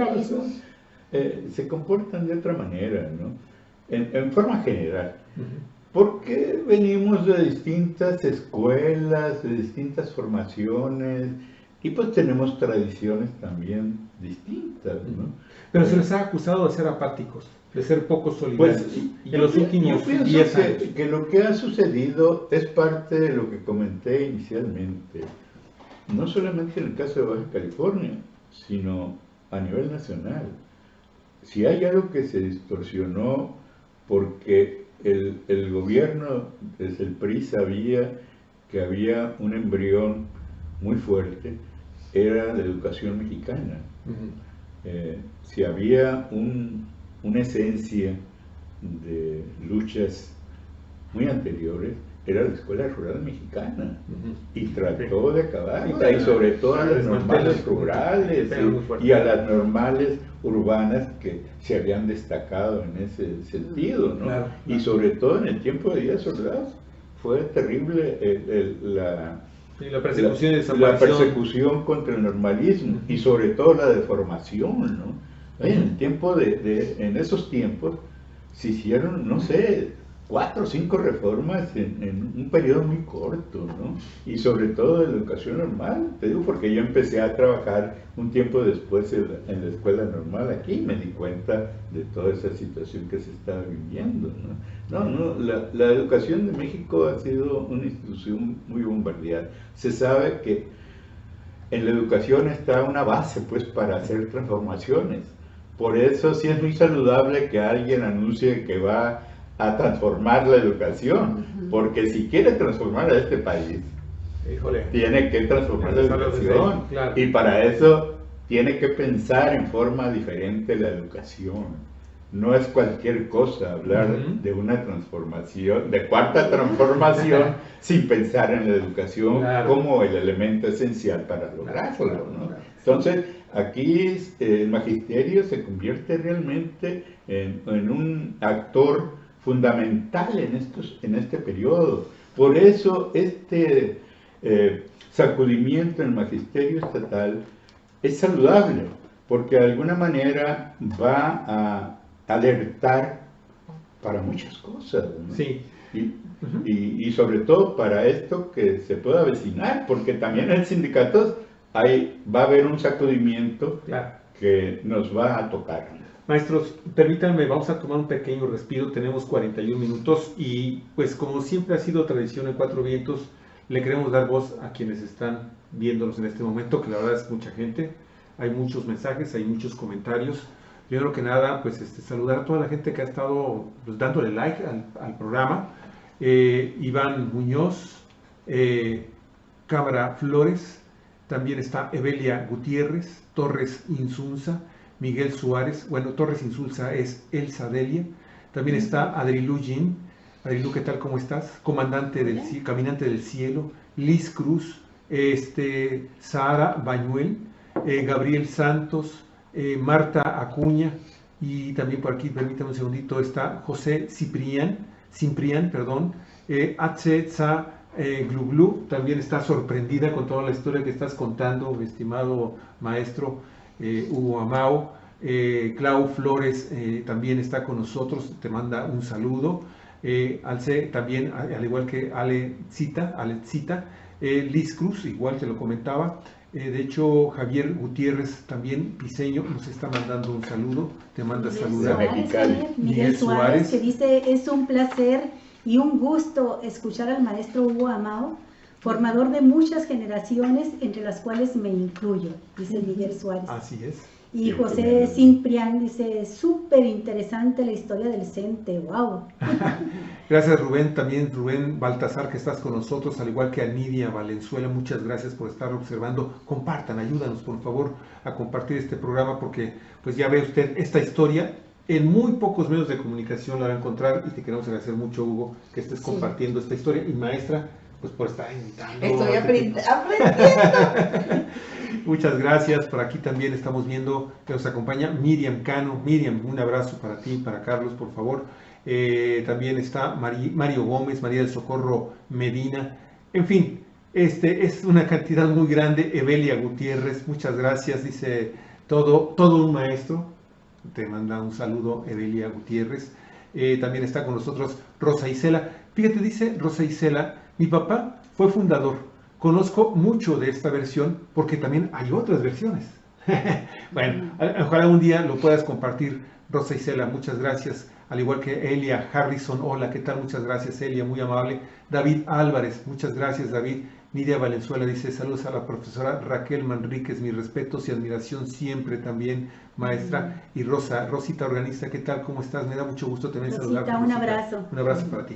se comportan de otra manera, ¿no? En forma general. Porque venimos de distintas escuelas, de distintas formaciones, y pues tenemos tradiciones también distintas, ¿no? Pero se les ha acusado de ser apáticos, de ser poco solidarios. Pues, en los últimos 10 años. Que lo que ha sucedido es parte de lo que comenté inicialmente, no solamente en el caso de Baja California, sino a nivel nacional. Si hay algo que se distorsionó porque el gobierno desde el PRI sabía que había un embrión muy fuerte, era la educación mexicana. Si había una esencia de luchas muy anteriores, era la Escuela Rural Mexicana, y trató de acabarla, y sobre todo a las normales rurales y a las normales urbanas que se habían destacado en ese sentido, ¿no? Claro. Y sobre todo en el tiempo de Díaz Ordaz fue terrible la persecución, la persecución contra el normalismo, y sobre todo la deformación, ¿no? En esos tiempos se hicieron, no sé, 4 o 5 reformas en un periodo muy corto, ¿no? Y sobre todo de la educación normal, te digo, porque yo empecé a trabajar un tiempo después en la escuela normal aquí, y me di cuenta de toda esa situación que se estaba viviendo, ¿no? La educación de México ha sido una institución muy bombardeada. Se sabe que en la educación está una base, pues, para hacer transformaciones. Por eso sí es muy saludable que alguien anuncie que va a transformar la educación, porque si quiere transformar a este país, tiene que transformar la educación, claro. Y para eso tiene que pensar en forma diferente la educación. No es cualquier cosa hablar de una transformación, de cuarta transformación, sin pensar en la educación, claro, como el elemento esencial para lograrlo, ¿no? Entonces, aquí el magisterio se convierte realmente en un actor fundamental en este periodo. Por eso este sacudimiento en el magisterio estatal es saludable, porque de alguna manera va a alertar para muchas cosas, ¿no? Sí. Y sobre todo para esto que se pueda avecinar, porque también en sindicatos va a haber un sacudimiento, claro, que nos va a tocar. Maestros, permítanme, vamos a tomar un pequeño respiro, tenemos 41 minutos y pues como siempre ha sido tradición en Cuatro Vientos, le queremos dar voz a quienes están viéndonos en este momento, que la verdad es mucha gente, hay muchos mensajes, hay muchos comentarios. Primero que nada, pues saludar a toda la gente que ha estado pues, dándole like al programa. Iván Muñoz, Cámara Flores, también está Evelia Gutiérrez, Torres Insunza, Miguel Suárez, bueno, Torres Insulza es Elsa Delia, también está Adrilu Jin. Adrilu, ¿qué tal? ¿Cómo estás? Comandante Caminante del Cielo, Liz Cruz, Sara Bañuel, Gabriel Santos, Marta Acuña, y también por aquí, permítame un segundito, está José Ciprián, Atzetza Gluglu, también está sorprendida con toda la historia que estás contando, estimado maestro Hugo Amao. Clau Flores también está con nosotros, te manda un saludo. Alce también, al igual que Alecita, Liz Cruz, igual te lo comentaba. De hecho, Javier Gutiérrez, también piseño, nos está mandando un saludo, te manda saludar. Miguel Suárez, que dice, es un placer y un gusto escuchar al maestro Hugo Amao, formador de muchas generaciones, entre las cuales me incluyo, dice Miguel Suárez. Así es. Y José Ciprián dice, súper interesante la historia del CENTE, wow. Gracias Rubén, también Rubén Baltasar que estás con nosotros, al igual que a Nidia Valenzuela, muchas gracias por estar observando. Compartan, ayúdanos por favor a compartir este programa porque pues ya ve usted esta historia, en muy pocos medios de comunicación la va a encontrar y te queremos agradecer mucho Hugo que estés compartiendo esta historia y maestra pues por estar invitando. Estoy aprendiendo. Muchas gracias. Por aquí también estamos viendo que nos acompaña Miriam Cano. Miriam, un abrazo para ti, para Carlos, por favor. También está Mario Gómez, María del Socorro Medina. En fin, es una cantidad muy grande. Evelia Gutiérrez, muchas gracias. Dice todo un maestro. te manda un saludo Evelia Gutiérrez. También está con nosotros Rosa Isela. Fíjate, dice Rosa Isela, mi papá fue fundador. Conozco mucho de esta versión porque también hay otras versiones. Bueno, ojalá un día lo puedas compartir, Rosa Isela. Muchas gracias. Al igual que Elia Harrison, hola, ¿qué tal? Muchas gracias, Elia, muy amable. David Álvarez, muchas gracias, David. Nidia Valenzuela dice, saludos a la profesora Raquel Manríquez, mis respetos y admiración siempre también, maestra. Y Rosita Organista, ¿qué tal? ¿Cómo estás? Me da mucho gusto también saludarte. Un abrazo. Un abrazo para ti.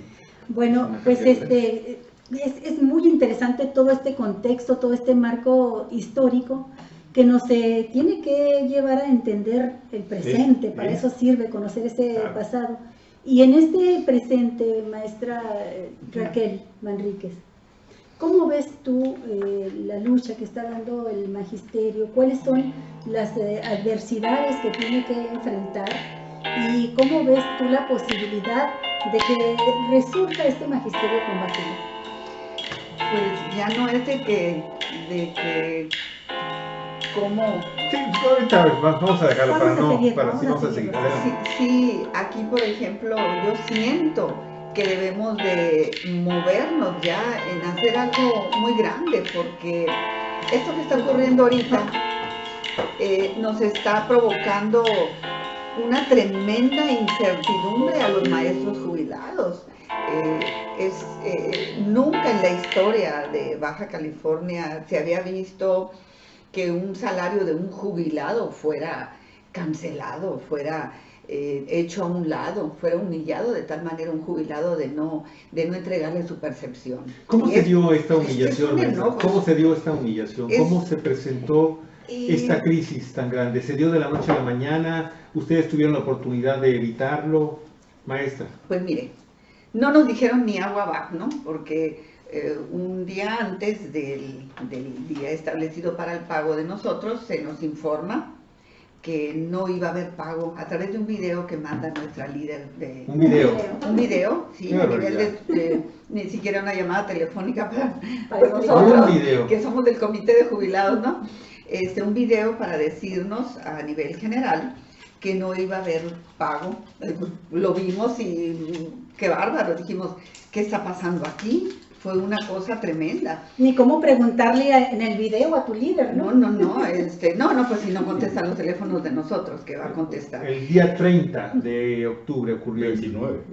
Bueno, pues es muy interesante todo este contexto, todo este marco histórico que nos tiene que llevar a entender el presente. Para eso sirve conocer ese pasado. Y en este presente, maestra Raquel Manríquez, ¿cómo ves tú la lucha que está dando el magisterio? ¿Cuáles son las adversidades que tiene que enfrentar? ¿Y cómo ves tú la posibilidad de que resurja este magisterio combativo? Pues ya no es de que ¿cómo? Sí, ahorita vamos a dejarlo para si vamos a seguir. Sí, aquí por ejemplo yo siento que debemos de movernos ya en hacer algo muy grande, porque esto que está ocurriendo ahorita nos está provocando una tremenda incertidumbre a los maestros jubilados. Nunca en la historia de Baja California se había visto que un salario de un jubilado fuera cancelado, fuera hecho a un lado, fuera humillado de tal manera un jubilado de no entregarle su percepción. ¿Cómo se dio esta humillación? ¿Cómo se dio esta humillación? ¿Cómo se presentó esta crisis tan grande? ¿Se dio de la noche a la mañana? ¿Ustedes tuvieron la oportunidad de evitarlo, maestra? Pues mire, no nos dijeron ni agua abajo, ¿no? Porque un día antes del día establecido para el pago de nosotros, se nos informa que no iba a haber pago a través de un video que manda nuestra líder de... ¿Un video? Un video, sí, a nivel de ni siquiera una llamada telefónica para nosotros, que somos del comité de jubilados, ¿no? Un video para decirnos a nivel general que no iba a haber pago. Lo vimos y qué bárbaro, dijimos, ¿qué está pasando aquí? Fue una cosa tremenda. Ni cómo preguntarle en el video a tu líder, ¿no? No, pues si no contestan los teléfonos de nosotros, ¿qué va a contestar? El día 30 de octubre ocurrió.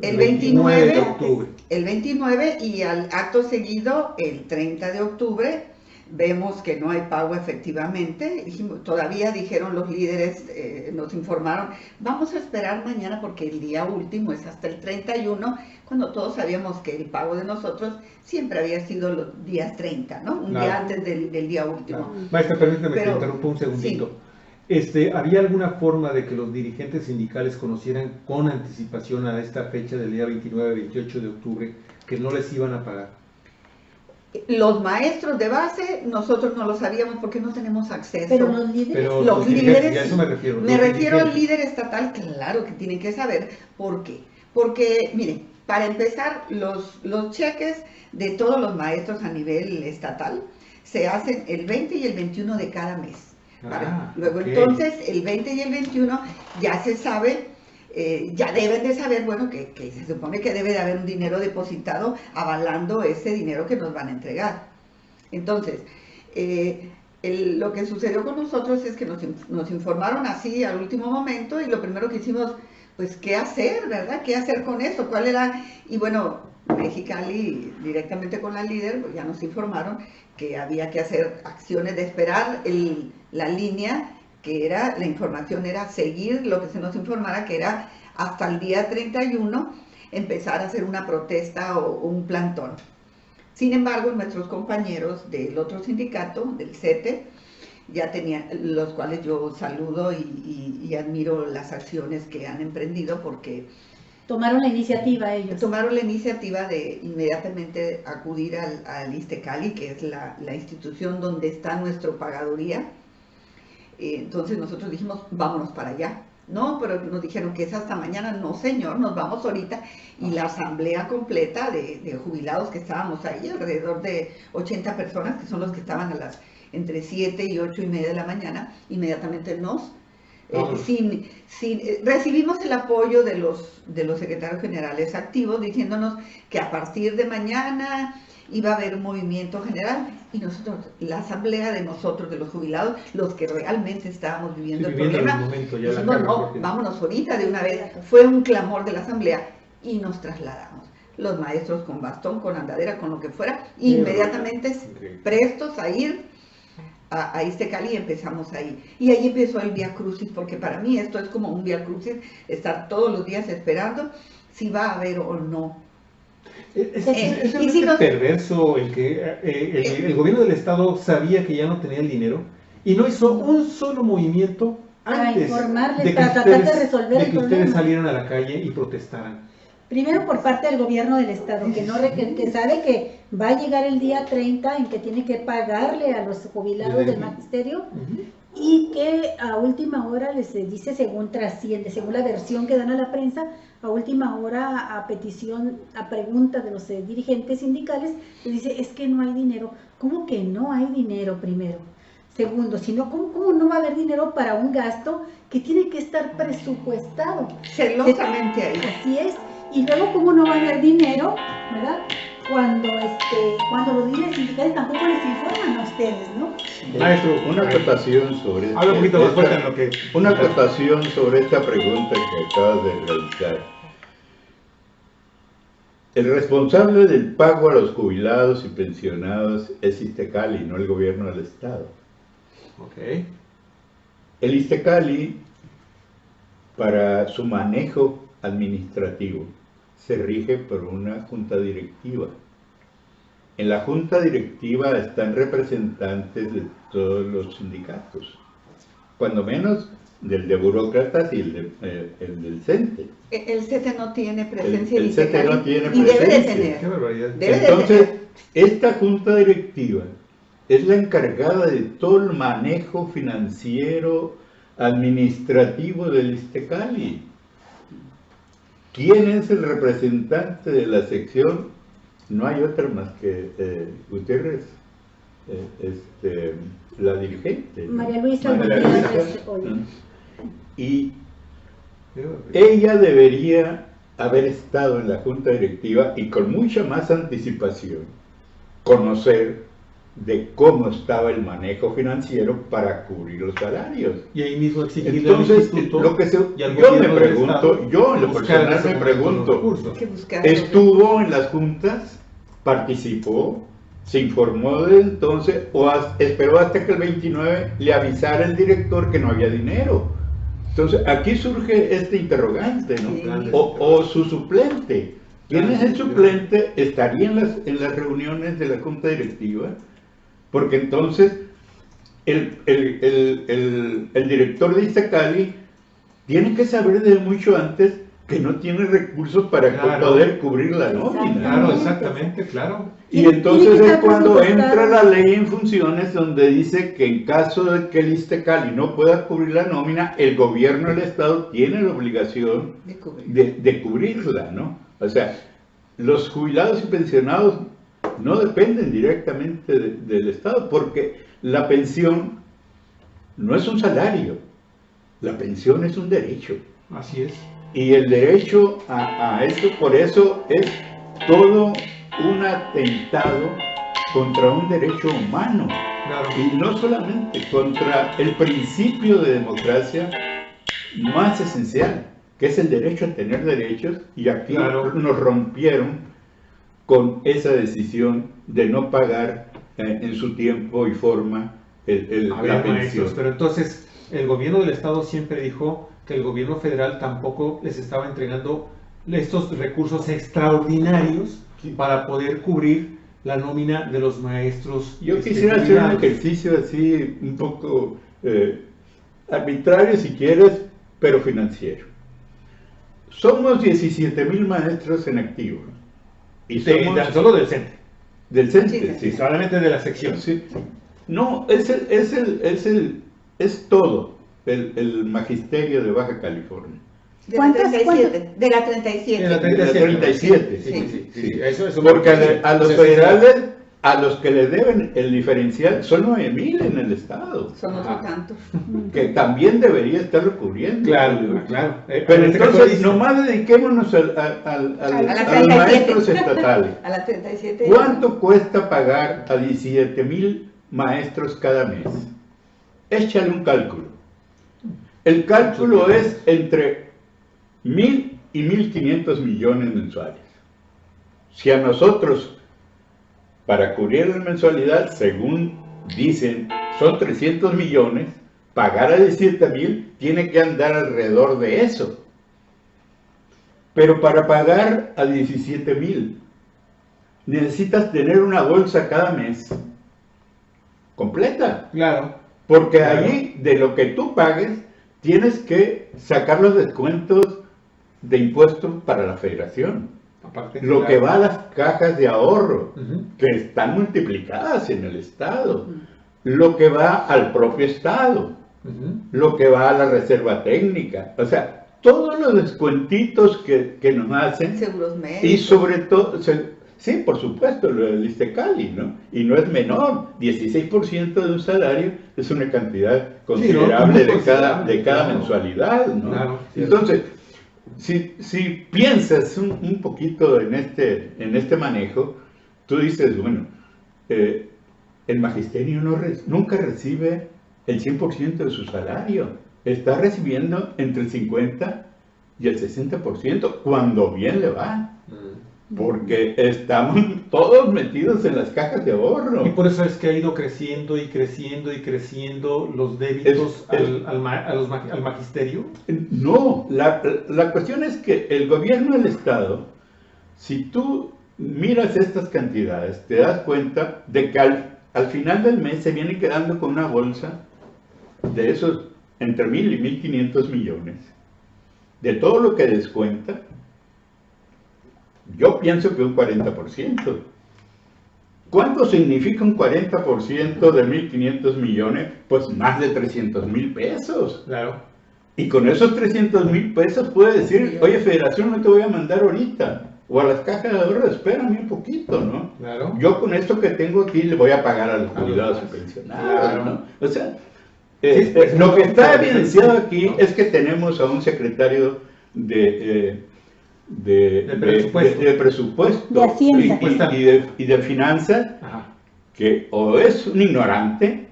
El 29 de octubre. El 29 y al acto seguido, el 30 de octubre, vemos que no hay pago efectivamente. Todavía dijeron los líderes, nos informaron, vamos a esperar mañana porque el día último es hasta el 31, cuando todos sabíamos que el pago de nosotros siempre había sido los días 30, ¿no? Un día antes del día último. Maestra, permítame que interrumpa un segundito. Sí. ¿Había alguna forma de que los dirigentes sindicales conocieran con anticipación a esta fecha del día 29-28 de octubre que no les iban a pagar? Los maestros de base, nosotros no lo sabíamos porque no tenemos acceso. Pero los líderes, los líderes, a eso me refiero. Me refiero al líder estatal, claro que tienen que saber. ¿Por qué? Porque, mire, para empezar, los cheques de todos los maestros a nivel estatal se hacen el 20 y el 21 de cada mes. Luego, entonces, el 20 y el 21 ya se sabe, ya deben de saber, bueno, que se supone que debe de haber un dinero depositado avalando ese dinero que nos van a entregar. Entonces, lo que sucedió con nosotros es que nos informaron así al último momento y lo primero que hicimos, pues, ¿qué hacer, verdad? ¿Qué hacer con eso? ¿Cuál era? Y bueno, Mexicali, directamente con la líder, pues ya nos informaron que había que hacer acciones de esperar la línea, que era, la información era seguir lo que se nos informara, que era hasta el día 31 empezar a hacer una protesta o un plantón. Sin embargo, nuestros compañeros del otro sindicato, del CETE, ya tenían, los cuales yo saludo y admiro las acciones que han emprendido porque... Tomaron la iniciativa ellos. Tomaron la iniciativa de inmediatamente acudir al ISTECALI, que es la institución donde está nuestra pagaduría. Entonces nosotros dijimos, vámonos para allá. No, pero nos dijeron que es hasta mañana. No, señor, nos vamos ahorita. Y la asamblea completa de jubilados que estábamos ahí, alrededor de 80 personas, que son los que estaban entre 7 y 8 y media de la mañana, inmediatamente nos recibimos el apoyo de los secretarios generales activos diciéndonos que a partir de mañana iba a haber un movimiento general, y nosotros, la asamblea de nosotros, de los jubilados, los que realmente estábamos viviendo el problema, dijimos, no, vámonos ahorita de una vez. Fue un clamor de la asamblea y nos trasladamos. Los maestros con bastón, con andadera, con lo que fuera, inmediatamente prestos a ir a Iztecali, y empezamos ahí. Y ahí empezó el Vía Crucis, porque para mí esto es como un Vía Crucis, estar todos los días esperando si va a haber o no. Es perverso el que el gobierno del estado sabía que ya no tenía el dinero y no hizo un solo movimiento antes para tratar de resolver el problema. Ustedes salieran a la calle y protestaran. Primero por parte del gobierno del estado, que sabe que va a llegar el día 30 en que tiene que pagarle a los jubilados del magisterio, y que a última hora les dice, según trasciende, según la versión que dan a la prensa, a última hora, a petición, a pregunta de los dirigentes sindicales, les dice, es que no hay dinero. ¿Cómo que no hay dinero, primero? Segundo, sino, ¿cómo no va a haber dinero para un gasto que tiene que estar presupuestado? Celosamente ahí. Así es. Y luego, ¿cómo no va a haber dinero, verdad? Cuando los líderes sindicales tampoco les informan a ustedes, ¿no? Maestro, una acotación sobre una acotación sobre esta pregunta que acabas de realizar. El responsable del pago a los jubilados y pensionados es Iztecali, no el gobierno del estado. Okay. El Iztecali, para su manejo administrativo, se rige por una junta directiva. En la junta directiva están representantes de todos los sindicatos, cuando menos del de burócratas y el del CENTE. El CENTE no tiene presencia. El CENTE no tiene presencia. Y debe de tener. Entonces, esta junta directiva es la encargada de todo el manejo financiero, administrativo del Iztecali. ¿Quién es el representante de la sección? No hay otra más que Gutiérrez, la dirigente. María Luisa Gutiérrez. Y ella debería haber estado en la junta directiva y con mucha más anticipación conocer de cómo estaba el manejo financiero para cubrir los salarios. Y ahí mismo exigirle. Entonces, lo que yo me pregunto, yo en lo personal me pregunto, ¿estuvo en las juntas? ¿Participó? ¿Se informó de entonces? ¿O esperó hasta que el 29 le avisara el director que no había dinero? Entonces, aquí surge este interrogante, ¿no? Sí. O su suplente. ¿Quién es el suplente? ¿Estaría en las reuniones de la junta directiva? Porque entonces el director de Iztecali tiene que saber desde mucho antes que no tiene recursos para poder cubrir la nómina. Claro, exactamente, claro. Y entonces es cuando entra la ley en funciones donde dice que en caso de que el Iztecali no pueda cubrir la nómina, el gobierno del estado tiene la obligación de cubrirla, ¿no? O sea, los jubilados y pensionados no dependen directamente del Estado, porque la pensión no es un salario, la pensión es un derecho. Así es. Y el derecho a eso, por eso es todo un atentado contra un derecho humano. Claro. Y no solamente contra el principio de democracia más esencial, que es el derecho a tener derechos, y aquí nos rompieron con esa decisión de no pagar en su tiempo y forma la pensión. Pero entonces el gobierno del estado siempre dijo que el gobierno federal tampoco les estaba entregando estos recursos extraordinarios para poder cubrir la nómina de los maestros. Yo quisiera hacer un ejercicio así un poco arbitrario si quieres, pero financiero. Somos 17,000 maestros en activo. Y solo del CENTE. Del CENTE, sí, solamente de la sección. Sí. No, es todo el magisterio de Baja California. De la 37. De la 37. De la 37. Sí. Eso porque a los federales a los que le deben el diferencial son 9,000 en el estado. Son otros tantos. Que también debería estarlo cubriendo. Claro. Pero entonces, nomás dediquémonos a los maestros estatales. A las 37. ¿Cuánto cuesta pagar a 17,000 maestros cada mes? Échale un cálculo. El cálculo es entre 1,000 y 1,500 millones mensuales. Si a nosotros, para cubrir la mensualidad, según dicen, son 300 millones, pagar a 17,000 tiene que andar alrededor de eso. Pero para pagar a 17,000, necesitas tener una bolsa cada mes completa. Claro. Porque allí, de lo que tú pagues, tienes que sacar los descuentos de impuestos para la federación. Aparte, Lo que va a las cajas de ahorro, que están multiplicadas en el Estado. Lo que va al propio Estado. Lo que va a la reserva técnica. O sea, todos los descuentitos que nos hacen. Seguros médicos. Y sobre todo, sí, por supuesto, lo del ISSSTECALI, ¿no? Y no es menor. 16% de un salario es una cantidad considerable de cada mensualidad, ¿no? Claro, entonces, si piensas un poquito en este manejo, tú dices, bueno, el magisterio nunca recibe el 100% de su salario. Está recibiendo entre el 50 y el 60%, cuando bien le va. Porque estamos todos metidos en las cajas de ahorro. Y por eso es que ha ido creciendo y creciendo y creciendo los débitos al magisterio. No, la cuestión es que el gobierno del Estado, si tú miras estas cantidades, te das cuenta de que al final del mes se viene quedando con una bolsa de esos entre 1,000 y 1,500 millones. De todo lo que descuenta, yo pienso que un 40%. ¿Cuánto significa un 40% de 1,500 millones? Pues más de 300,000 pesos. Claro. Y con esos 300,000 pesos puede decir, oye, federación, no te voy a mandar ahorita. O a las cajas de ahorro, espérame un poquito, ¿no? Claro. Yo con esto que tengo aquí le voy a pagar a los jubilados y pensionados, claro, ¿no? O sea, lo que está evidenciado aquí es que tenemos a un secretario de presupuesto de Hacienda y de finanzas, que o es un ignorante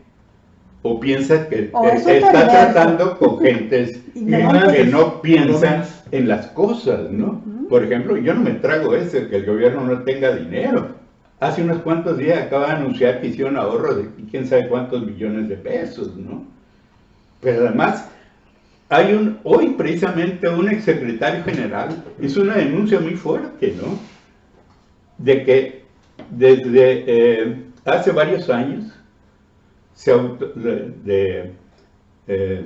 o piensa que está tratando con gentes que no piensan en las cosas, ¿no? Por ejemplo, yo no me trago ese, que el gobierno no tenga dinero. Hace unos cuantos días acaba de anunciar que hicieron ahorros de quién sabe cuántos millones de pesos, ¿no? Pero además, hoy precisamente un exsecretario general hizo una denuncia muy fuerte, ¿no? De que desde hace varios años,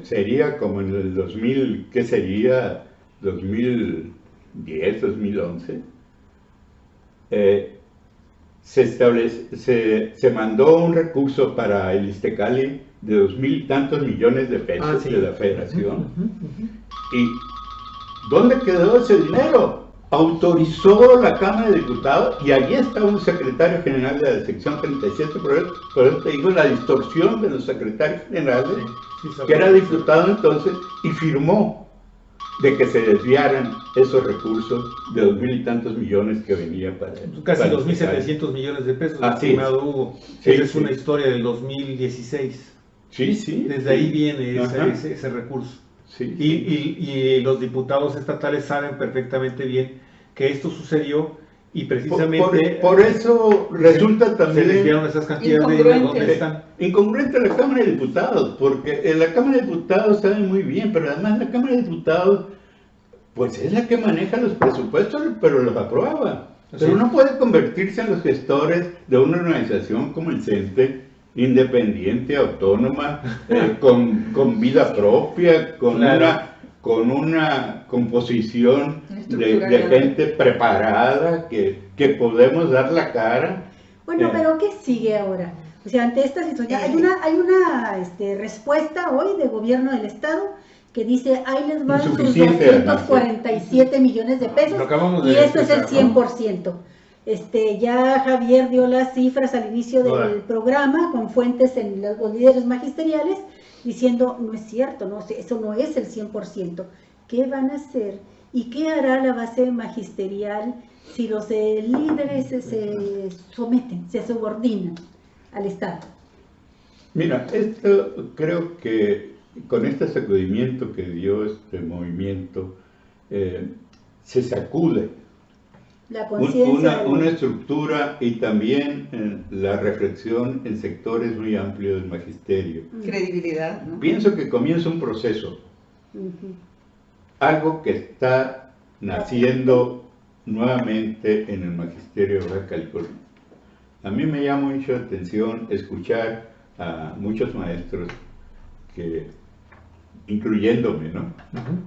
sería como en el 2000, ¿qué sería? 2010, 2011, se mandó un recurso para el ISSSTECALI de 2,000 y tantos millones de pesos de la federación. ¿Y dónde quedó ese dinero? Autorizó la Cámara de Diputados y allí está un secretario general de la sección 37, por eso te digo la distorsión de los secretarios generales, que era diputado entonces, y firmó de que se desviaran esos recursos de 2,000 y tantos millones que venía para casi 2,700 millones de pesos, estimado Hugo. Esa es una historia del 2016. Sí. Desde ahí viene ese recurso. Y los diputados estatales saben perfectamente bien que esto sucedió y precisamente por eso resulta también se desviaron esas cantidades de dinero. ¿Dónde están? Incongruente la Cámara de Diputados, porque la Cámara de Diputados sabe muy bien, pero además la Cámara de Diputados pues es la que maneja los presupuestos, pero los aprueba. Pero no puede convertirse en los gestores de una organización como el CENTE, independiente, autónoma, con vida propia, con una composición de gente preparada, que podemos dar la cara. Bueno, pero ¿qué sigue ahora? O sea, ante esta situación, hay una respuesta hoy del gobierno del Estado que dice, ahí les van sus 247 millones de pesos y eso es el 100%. Ya Javier dio las cifras al inicio del programa con fuentes en los líderes magisteriales diciendo, no es cierto, no, eso no es el 100%. ¿Qué van a hacer? ¿Y qué hará la base magisterial si los líderes se someten, se subordinan al Estado? Mira, esto creo que con este sacudimiento que dio este movimiento, se sacude la conciencia una estructura y también la reflexión en sectores muy amplios del magisterio. Credibilidad, ¿no? Pienso que comienza un proceso, algo que está naciendo nuevamente en el magisterio de Baja California. A mí me llama mucho la atención escuchar a muchos maestros que, incluyéndome, ¿no?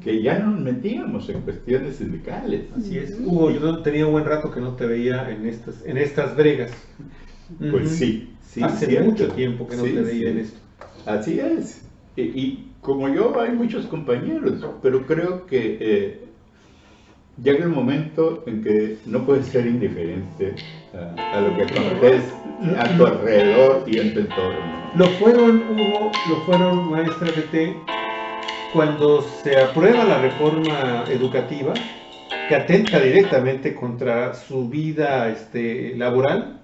Que ya nos metíamos en cuestiones sindicales. Así es. Hugo, yo tenía un buen rato que no te veía en estas bregas. Pues sí. Hace mucho tiempo que no te veía en esto. Así es. Y como yo, hay muchos compañeros, pero creo que llega el momento en que no puedes ser indiferente a lo que acontece a tu alrededor y en tu entorno. Lo fueron, Hugo, maestra Tete, cuando se aprueba la reforma educativa que atenta directamente contra su vida laboral,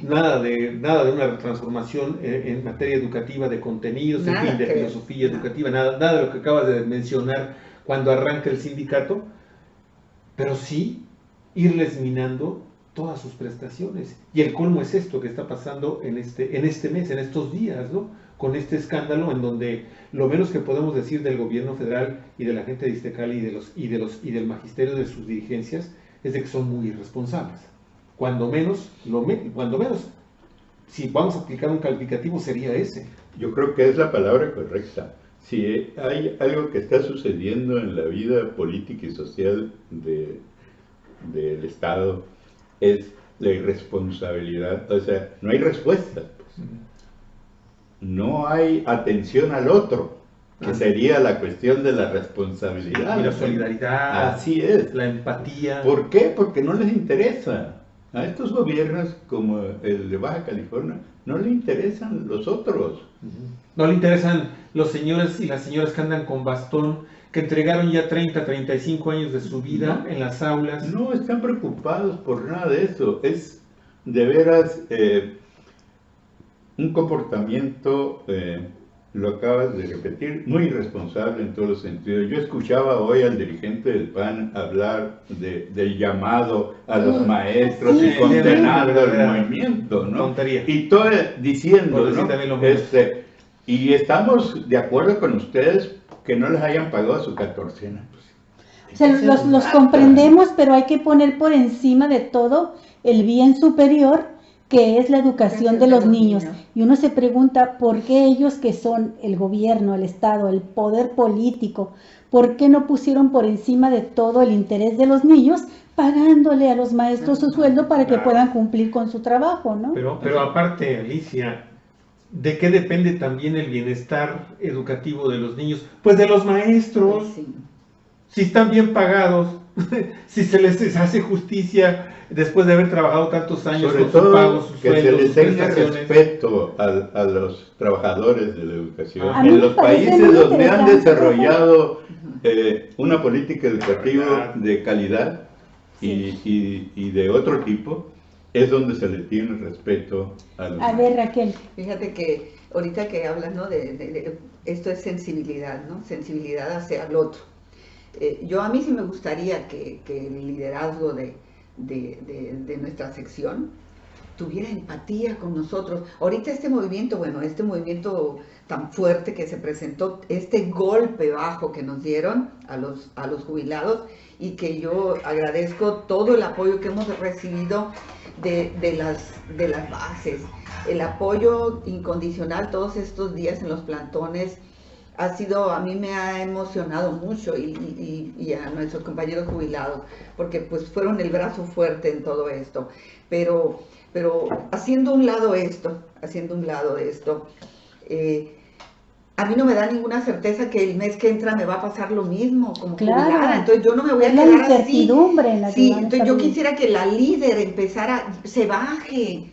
nada de una transformación en materia educativa, de contenidos, en fin, de filosofía educativa, nada de lo que acabas de mencionar cuando arranca el sindicato, pero sí irles minando todas sus prestaciones. Y el colmo es esto que está pasando en este mes, en estos días, ¿no? Con este escándalo en donde lo menos que podemos decir del gobierno federal y de la gente de Iztacali y del magisterio de sus dirigencias es de que son muy irresponsables. Cuando menos, si vamos a aplicar un calificativo sería ese. Yo creo que es la palabra correcta. Si hay algo que está sucediendo en la vida política y social del Estado, es la irresponsabilidad. O sea, no hay respuesta. Pues. No hay atención al otro, que sería la cuestión de la responsabilidad. Y la solidaridad. Así es. La empatía. ¿Por qué? Porque no les interesa. A estos gobiernos como el de Baja California no le interesan los otros. No le interesan los señores y las señoras que andan con bastón, que entregaron ya 30, 35 años de su vida en las aulas. No están preocupados por nada de eso. Es de veras un comportamiento, lo acabas de repetir, muy irresponsable en todos los sentidos. Yo escuchaba hoy al dirigente del PAN hablar del llamado a los maestros y condenando el movimiento, ¿no? Tontería. Y todo diciendo, ¿no? Y estamos de acuerdo con ustedes que no les hayan pagado su 14ª. O sea, los comprendemos, pero hay que poner por encima de todo el bien superior que es la educación de los niños. Y uno se pregunta por qué ellos, que son el gobierno, el Estado, el poder político, ¿por qué no pusieron por encima de todo el interés de los niños, pagándole a los maestros su sueldo para que puedan cumplir con su trabajo, ¿no? Pero aparte, Alicia, ¿de qué depende también el bienestar educativo de los niños? Pues de los maestros. Sí. Si están bien pagados, si se les hace justicia después de haber trabajado tantos años, sobre con todo sus pagos, sus sueldos, que se les sus tenga prestaciones. respeto a los trabajadores de la educación. En los países donde han desarrollado una política educativa de calidad y de otro tipo, es donde se le tiene respeto a los maestros. Ver, Raquel. Fíjate que ahorita que hablas, ¿no? de esto es sensibilidad, ¿no? Sensibilidad hacia el otro. A mí sí me gustaría que el liderazgo de nuestra sección tuviera empatía con nosotros. Ahorita este movimiento tan fuerte que se presentó, este golpe bajo que nos dieron a los jubilados, y que yo agradezco todo el apoyo que hemos recibido de las bases, el apoyo incondicional todos estos días en los plantones. A mí me ha emocionado mucho y a nuestros compañeros jubilados, porque pues fueron el brazo fuerte en todo esto. Pero haciendo un lado de esto, a mí no me da ninguna certeza que el mes que entra me va a pasar lo mismo como Claro. jubilada, entonces yo no me voy a Es la quedar así. incertidumbre en la que Sí, van a entonces estar yo viviendo. quisiera que la líder empezara, se baje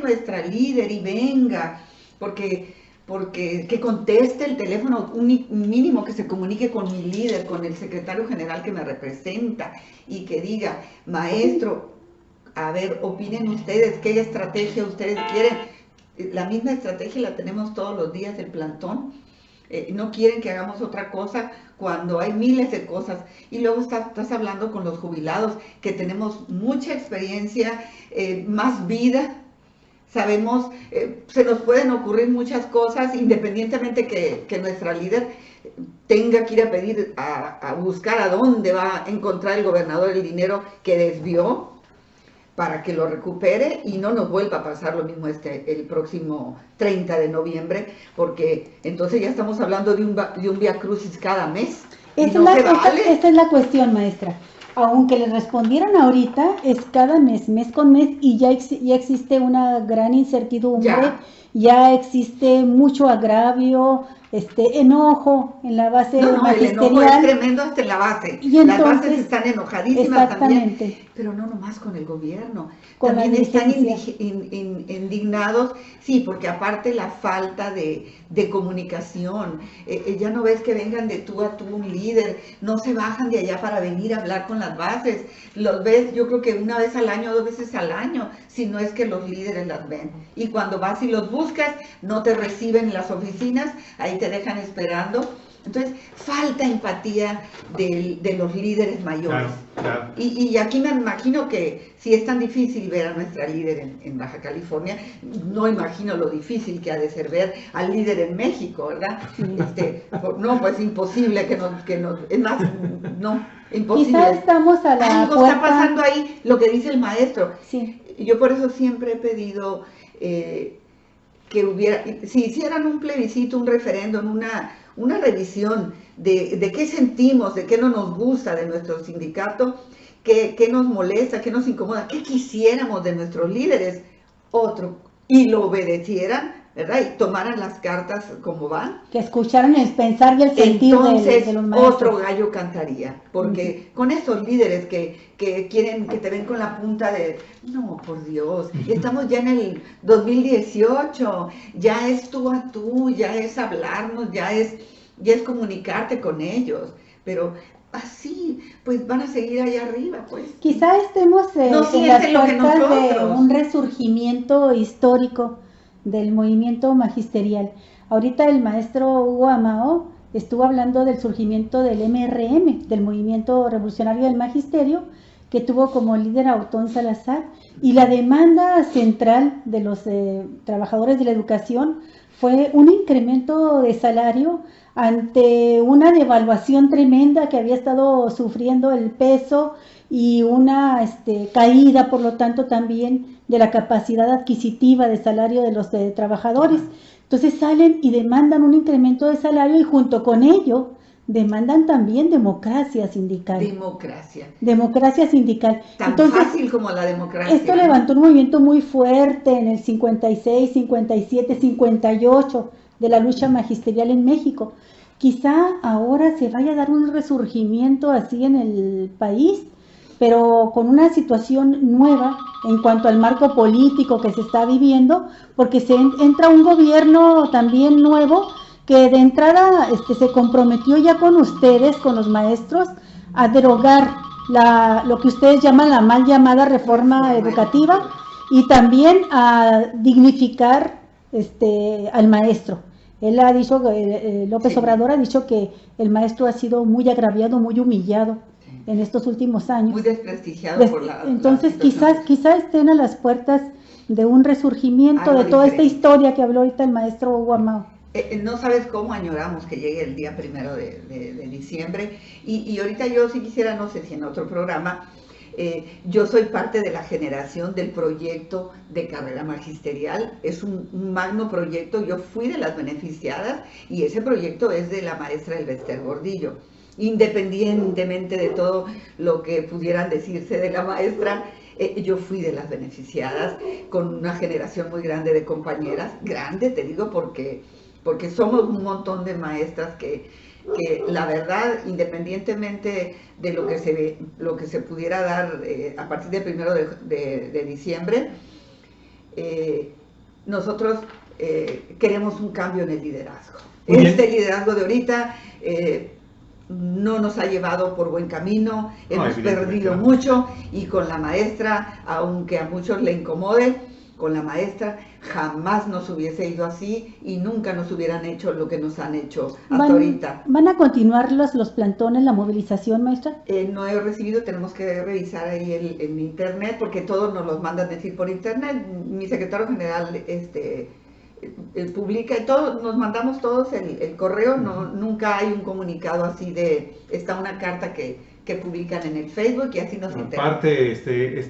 nuestra líder y venga, porque que conteste el teléfono, un mínimo que se comunique con mi líder, con el secretario general que me representa y que diga, maestro, a ver, opinen ustedes, ¿qué estrategia ustedes quieren? La misma estrategia la tenemos todos los días del plantón. No quieren que hagamos otra cosa cuando hay miles de cosas. Y luego estás hablando con los jubilados, que tenemos mucha experiencia, más vida. Sabemos, se nos pueden ocurrir muchas cosas, independientemente que nuestra líder tenga que ir a pedir, a buscar a dónde va a encontrar el gobernador el dinero que desvió, para que lo recupere y no nos vuelva a pasar lo mismo el próximo 30 de noviembre, porque entonces ya estamos hablando de un vía crucis cada mes. Esa es la cuestión, maestra. Aunque les respondieran ahorita, es cada mes, mes con mes, y ya existe una gran incertidumbre, ya existe mucho agravio, enojo en la base magisterial. El enojo es tremendo hasta en la base. Y entonces, las bases están enojadísimas también, pero no nomás con el gobierno, también están indignados, sí, porque aparte la falta de comunicación, ya no ves que vengan de tú a tú un líder, no se bajan de allá para venir a hablar con las bases, los ves yo creo que una vez al año, 2 veces al año, si no es que los líderes las ven, y cuando vas y los buscas, no te reciben en las oficinas, ahí te dejan esperando. Entonces, falta empatía de los líderes mayores. Claro. Y aquí me imagino que si es tan difícil ver a nuestra líder en Baja California, no imagino lo difícil que ha de ser ver al líder en México, ¿verdad? No, pues imposible que nos es más, no, imposible. Quizá estamos a la Algo puerta. está pasando ahí, lo que dice el maestro. Sí. Yo por eso siempre he pedido que hubiera, si hicieran un plebiscito, un referéndum, una revisión de qué sentimos, de qué no nos gusta de nuestro sindicato, qué nos molesta, qué nos incomoda, qué quisiéramos de nuestros líderes, y lo obedecieran, ¿verdad? Y tomaran las cartas como van. Que escucharan el pensar y el sentir entonces, de los maestros. Otro gallo cantaría, porque con esos líderes que quieren, que te ven con la punta de, no, por Dios, estamos ya en el 2018, ya es tú a tú, ya es hablarnos, ya es comunicarte con ellos, pero así, pues van a seguir allá arriba, pues. Quizá estemos en las puertas de un resurgimiento histórico del movimiento magisterial. Ahorita el maestro Hugo Amao estuvo hablando del surgimiento del MRM, del Movimiento Revolucionario del Magisterio, que tuvo como líder a Otón Salazar, y la demanda central de los trabajadores de la educación fue un incremento de salario ante una devaluación tremenda que había estado sufriendo el peso y una caída, por lo tanto, también de la capacidad adquisitiva de salario de los trabajadores. Entonces salen y demandan un incremento de salario y junto con ello demandan también democracia sindical. Democracia sindical. Tan fácil como la democracia. Esto levantó un movimiento muy fuerte en el 56, 57, 58 de la lucha magisterial en México. Quizá ahora se vaya a dar un resurgimiento así en el país, pero con una situación nueva en cuanto al marco político que se está viviendo, porque entra un gobierno también nuevo que de entrada se comprometió ya con ustedes, con los maestros, a derogar lo que ustedes llaman la mal llamada reforma educativa y también a dignificar al maestro. Él ha dicho, López Obrador ha dicho que el maestro ha sido muy agraviado, muy humillado en estos últimos años. Muy desprestigiado por la... Entonces quizá estén a las puertas de un resurgimiento de toda esta historia que habló ahorita el maestro Hugo Amao. No sabes cómo añoramos que llegue el día 1 de diciembre y ahorita yo sí quisiera, no sé si en otro programa, yo soy parte de la generación del proyecto de carrera magisterial, es un magno proyecto, yo fui de las beneficiadas y ese proyecto es de la maestra Elbester Gordillo. Independientemente de todo lo que pudieran decirse de la maestra, yo fui de las beneficiadas con una generación muy grande de compañeras, grande te digo porque porque somos un montón de maestras que la verdad, independientemente de lo que se pudiera dar a partir del 1 de diciembre, nosotros queremos un cambio en el liderazgo. Este liderazgo de ahorita no nos ha llevado por buen camino, hemos perdido mucho, y con la maestra, aunque a muchos le incomode, con la maestra jamás nos hubiese ido así y nunca nos hubieran hecho lo que nos han hecho hasta ahorita. ¿Van a continuar los plantones, la movilización, maestra? No he recibido, tenemos que revisar ahí en internet, porque todos nos los mandan decir por internet. Mi secretario general publica, y todos nos mandamos todos el correo, nunca hay un comunicado así está una carta que publican en el Facebook y así nos enteramos. Aparte,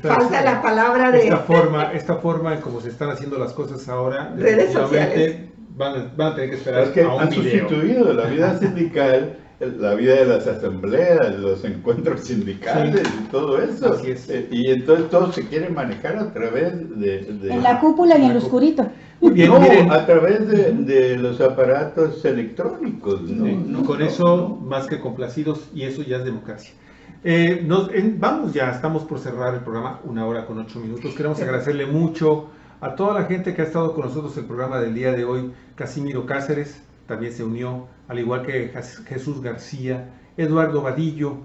falta la palabra de esta forma en cómo se están haciendo las cosas ahora, redes sociales. Van a tener que esperar es que a un han video. sustituido la vida sindical, la vida de las asambleas, los encuentros sindicales, sí, y todo eso. Así es. Y entonces todo se quiere manejar a través de en la cúpula y en el oscurito. Muy bien, no, miren, a través de los aparatos electrónicos. Con eso, más que complacidos, y eso ya es democracia. Vamos ya, estamos por cerrar el programa, 1 hora con 8 minutos. Queremos agradecerle mucho a toda la gente que ha estado con nosotros el programa del día de hoy. Casimiro Cáceres también se unió, al igual que Jesús García, Eduardo Vadillo,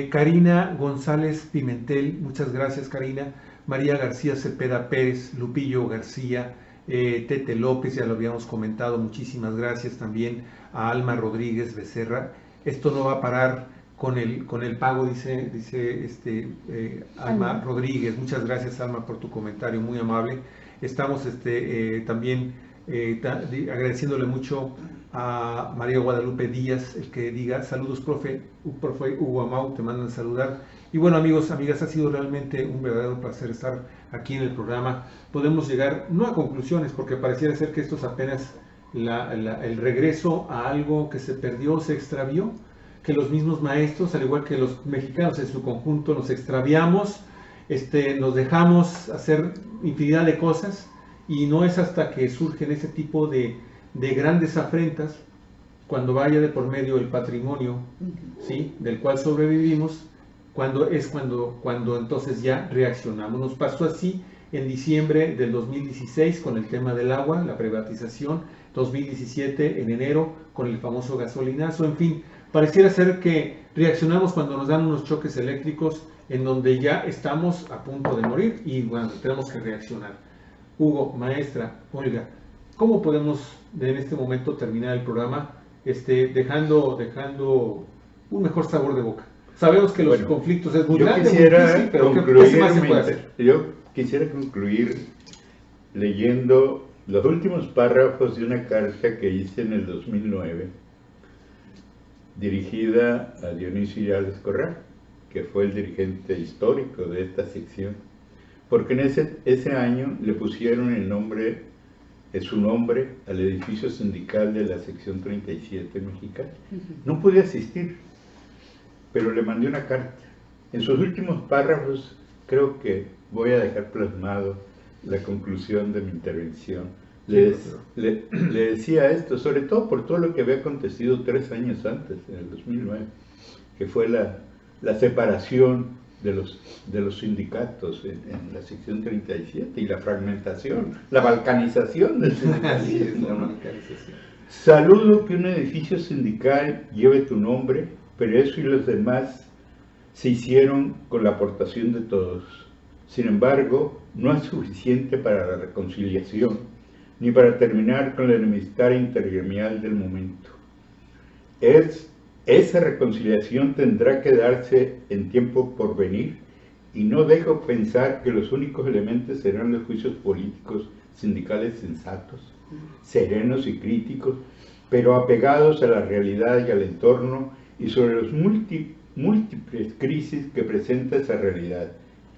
Karina González Pimentel, muchas gracias Karina, María García Cepeda Pérez, Lupillo García, Tete López, ya lo habíamos comentado, muchísimas gracias también a Alma Rodríguez Becerra. Esto no va a parar con el pago, dice Alma Rodríguez. Muchas gracias, Alma, por tu comentario, muy amable. Estamos también agradeciéndole mucho a María Guadalupe Díaz, el que diga saludos, profe Hugo Amau, te mandan a saludar. Y bueno, amigos, amigas, ha sido realmente un verdadero placer estar aquí en el programa. Podemos llegar, no a conclusiones, porque pareciera ser que esto es apenas el regreso a algo que se perdió, se extravió, que los mismos maestros, al igual que los mexicanos en su conjunto, nos extraviamos, nos dejamos hacer infinidad de cosas, y no es hasta que surgen ese tipo de grandes afrentas, cuando vaya de por medio el patrimonio, ¿sí?, del cual sobrevivimos, cuando entonces ya reaccionamos. Nos pasó así en diciembre del 2016 con el tema del agua, la privatización, 2017 en enero con el famoso gasolinazo, en fin, pareciera ser que reaccionamos cuando nos dan unos choques eléctricos en donde ya estamos a punto de morir y bueno, tenemos que reaccionar. Hugo, maestra, Olga, ¿cómo podemos en este momento terminar el programa dejando un mejor sabor de boca? Sabemos que los conflictos es muy grande, muy difícil, pero ¿qué más se puede hacer? Yo quisiera concluir leyendo los últimos párrafos de una carta que hice en el 2009, dirigida a Dionisio Yales Corral, que fue el dirigente histórico de esta sección, porque en ese año le pusieron su nombre al edificio sindical de la sección 37 mexicana. No pude asistir, pero le mandé una carta. En sus últimos párrafos creo que voy a dejar plasmado la conclusión de mi intervención. Le decía esto, sobre todo por todo lo que había acontecido 3 años antes, en el 2009, que fue la separación de los sindicatos en la sección 37 y la fragmentación, la balcanización del sindicalismo. Saludo que un edificio sindical lleve tu nombre, pero eso y los demás se hicieron con la aportación de todos. Sin embargo, no es suficiente para la reconciliación, ni para terminar con la enemistad intergremial del momento. Esa reconciliación tendrá que darse en tiempo por venir, y no dejo pensar que los únicos elementos serán los juicios políticos sindicales sensatos, serenos y críticos, pero apegados a la realidad y al entorno y sobre los múltiples crisis que presenta esa realidad.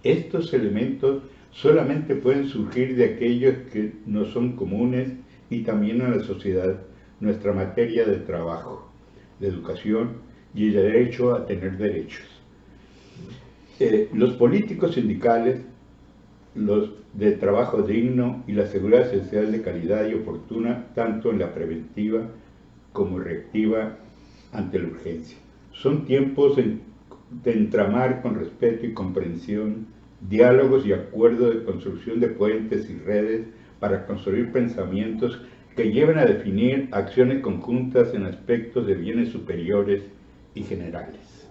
Estos elementos solamente pueden surgir de aquellos que nos son comunes y también a la sociedad, nuestra materia de trabajo, de educación y el derecho a tener derechos. Los políticos sindicales los de trabajo digno y la seguridad social de calidad y oportuna, tanto en la preventiva como reactiva ante la urgencia. Son tiempos de entramar con respeto y comprensión, diálogos y acuerdos de construcción de puentes y redes para construir pensamientos que lleven a definir acciones conjuntas en aspectos de bienes superiores y generales.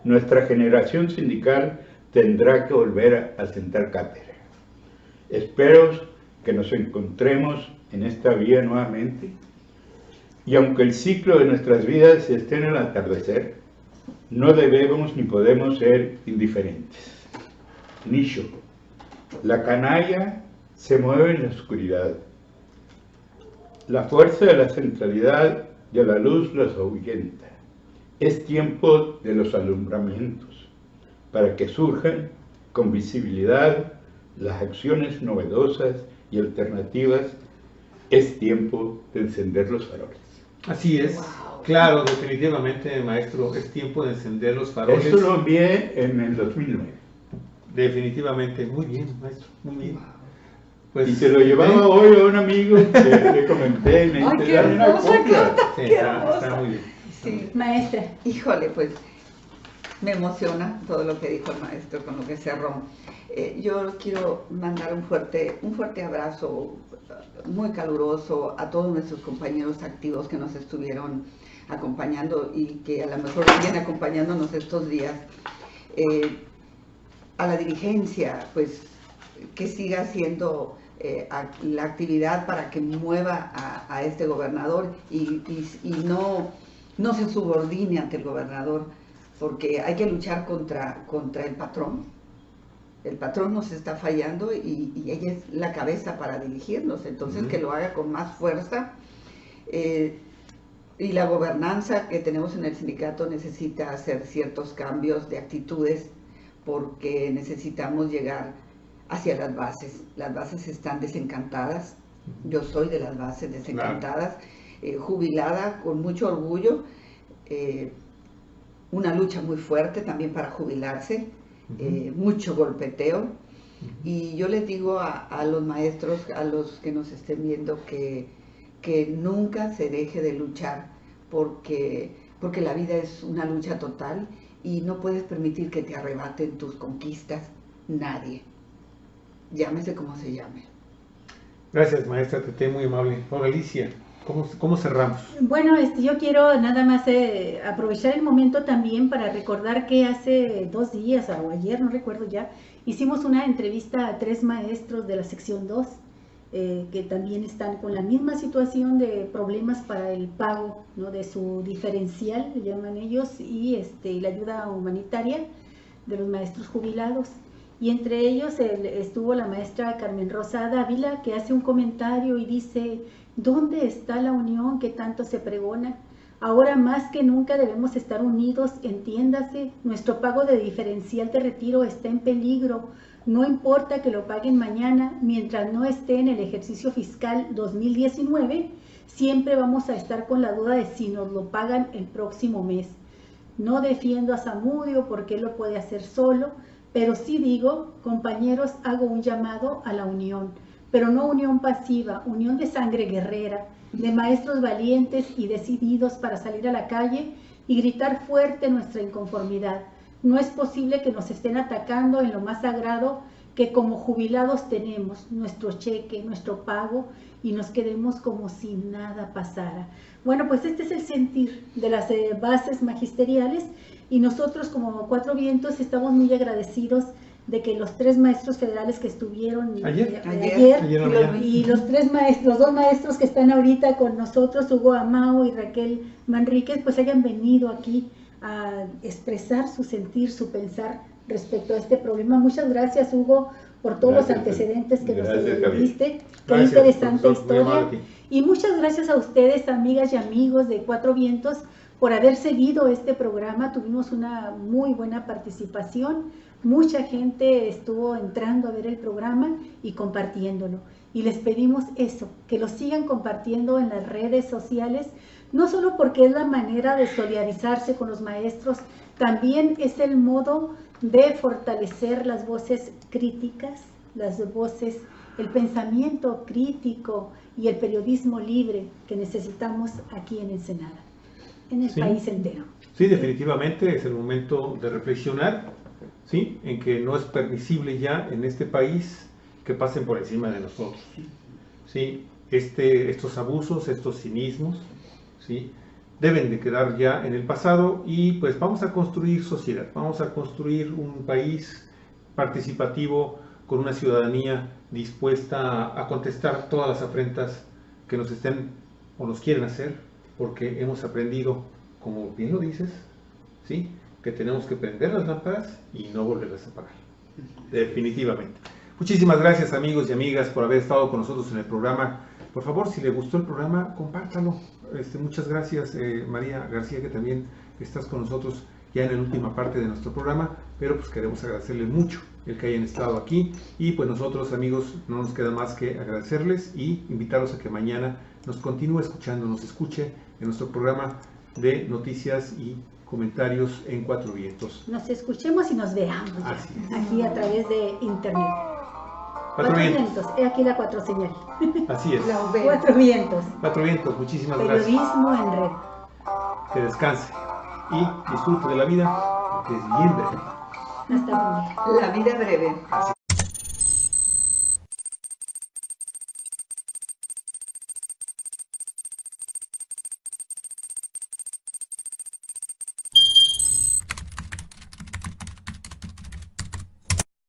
Nuestra generación sindical tendrá que volver a sentar cátedra. Espero que nos encontremos en esta vía nuevamente, y aunque el ciclo de nuestras vidas esté en el atardecer, no debemos ni podemos ser indiferentes. Nicho. La canalla se mueve en la oscuridad. La fuerza de la centralidad y a la luz los ahuyenta. Es tiempo de los alumbramientos, para que surjan con visibilidad las acciones novedosas y alternativas. Es tiempo de encender los faroles. Así es. Wow. Claro, definitivamente, maestro, es tiempo de encender los faroles. Eso lo envié en el 2009. Definitivamente, muy bien, maestro, muy bien. Pues, y se lo llevaba hoy a un amigo que le comenté, me dice, qué hermosa carta, sí, está muy bien. Sí, maestra. Híjole, pues me emociona todo lo que dijo el maestro con lo que cerró. Yo quiero mandar un fuerte abrazo muy caluroso a todos nuestros compañeros activos que nos estuvieron acompañando y que a lo mejor siguen acompañándonos estos días. A la dirigencia, pues que siga haciendo la actividad para que mueva a este gobernador y no se subordine ante el gobernador, porque hay que luchar contra el patrón. El patrón nos está fallando y ella es la cabeza para dirigirnos, entonces que lo haga con más fuerza. Y la gobernanza que tenemos en el sindicato necesita hacer ciertos cambios de actitudes, porque necesitamos llegar hacia las bases. Las bases están desencantadas. Yo soy de las bases desencantadas, jubilada con mucho orgullo, una lucha muy fuerte también para jubilarse, mucho golpeteo. Y yo les digo a los maestros, a los que nos estén viendo, que nunca se deje de luchar, porque la vida es una lucha total y no puedes permitir que te arrebaten tus conquistas nadie, llámese como se llame. Gracias, maestra Tete, muy amable. Ahora, Alicia, ¿cómo cerramos? Bueno, yo quiero nada más aprovechar el momento también para recordar que hace 2 días o ayer, no recuerdo ya, hicimos una entrevista a 3 maestros de la sección 2 que también están con la misma situación de problemas para el pago, ¿no?, de su diferencial, le llaman ellos, y la ayuda humanitaria de los maestros jubilados. Y entre ellos estuvo la maestra Carmen Rosa Dávila, que hace un comentario y dice: ¿dónde está la unión que tanto se pregona? Ahora más que nunca debemos estar unidos, entiéndase, nuestro pago de diferencial de retiro está en peligro. No importa que lo paguen mañana, mientras no esté en el ejercicio fiscal 2019, siempre vamos a estar con la duda de si nos lo pagan el próximo mes. No defiendo a Zamudio porque él lo puede hacer solo, pero sí digo, compañeros, hago un llamado a la unión, pero no unión pasiva, unión de sangre guerrera, de maestros valientes y decididos para salir a la calle y gritar fuerte nuestra inconformidad. No es posible que nos estén atacando en lo más sagrado que como jubilados tenemos, nuestro cheque, nuestro pago, y nos quedemos como si nada pasara. Bueno, pues este es el sentir de las bases magisteriales, y nosotros como Cuatro Vientos estamos muy agradecidos de que los 3 maestros federales que estuvieron ayer y los 2 maestros que están ahorita con nosotros, Hugo Amao y Raquel Manríquez, pues hayan venido aquí a expresar su sentir, su pensar respecto a este problema. Muchas gracias, Hugo, por todos los antecedentes que nos diste. Qué interesante historia. Y muchas gracias a ustedes, amigas y amigos de Cuatro Vientos, por haber seguido este programa. Tuvimos una muy buena participación. Mucha gente estuvo entrando a ver el programa y compartiéndolo. Y les pedimos eso, que lo sigan compartiendo en las redes sociales, no solo porque es la manera de solidarizarse con los maestros, también es el modo de fortalecer las voces críticas, las voces, el pensamiento crítico y el periodismo libre que necesitamos aquí en Ensenada, en el país entero. Sí, definitivamente es el momento de reflexionar, ¿sí?, en que no es permisible ya en este país que pasen por encima de nosotros, ¿sí? Estos abusos, estos cinismos, ¿sí?, deben de quedar ya en el pasado y pues vamos a construir sociedad, vamos a construir un país participativo con una ciudadanía dispuesta a contestar todas las afrentas que nos estén o nos quieren hacer, porque hemos aprendido, como bien lo dices, ¿sí?, que tenemos que prender las lámparas y no volverlas a apagar. Definitivamente. Muchísimas gracias, amigos y amigas, por haber estado con nosotros en el programa. Por favor, si le gustó el programa, compártalo. Muchas gracias, María García, que también estás con nosotros ya en la última parte de nuestro programa, pero pues queremos agradecerles mucho el que hayan estado aquí y pues nosotros, amigos, no nos queda más que agradecerles y invitarlos a que mañana nos continúe escuchando, nos escuche en nuestro programa de noticias y comentarios en Cuatro Vientos. Nos escuchemos y nos veamos ya, aquí a través de internet. Cuatro vientos, he aquí la 4 señal. Así es. Cuatro vientos. Cuatro vientos, muchísimas gracias. Periodismo en red. Que descanse y disfrute de la vida, que es bien breve. Hasta pronto. La vida breve. Así.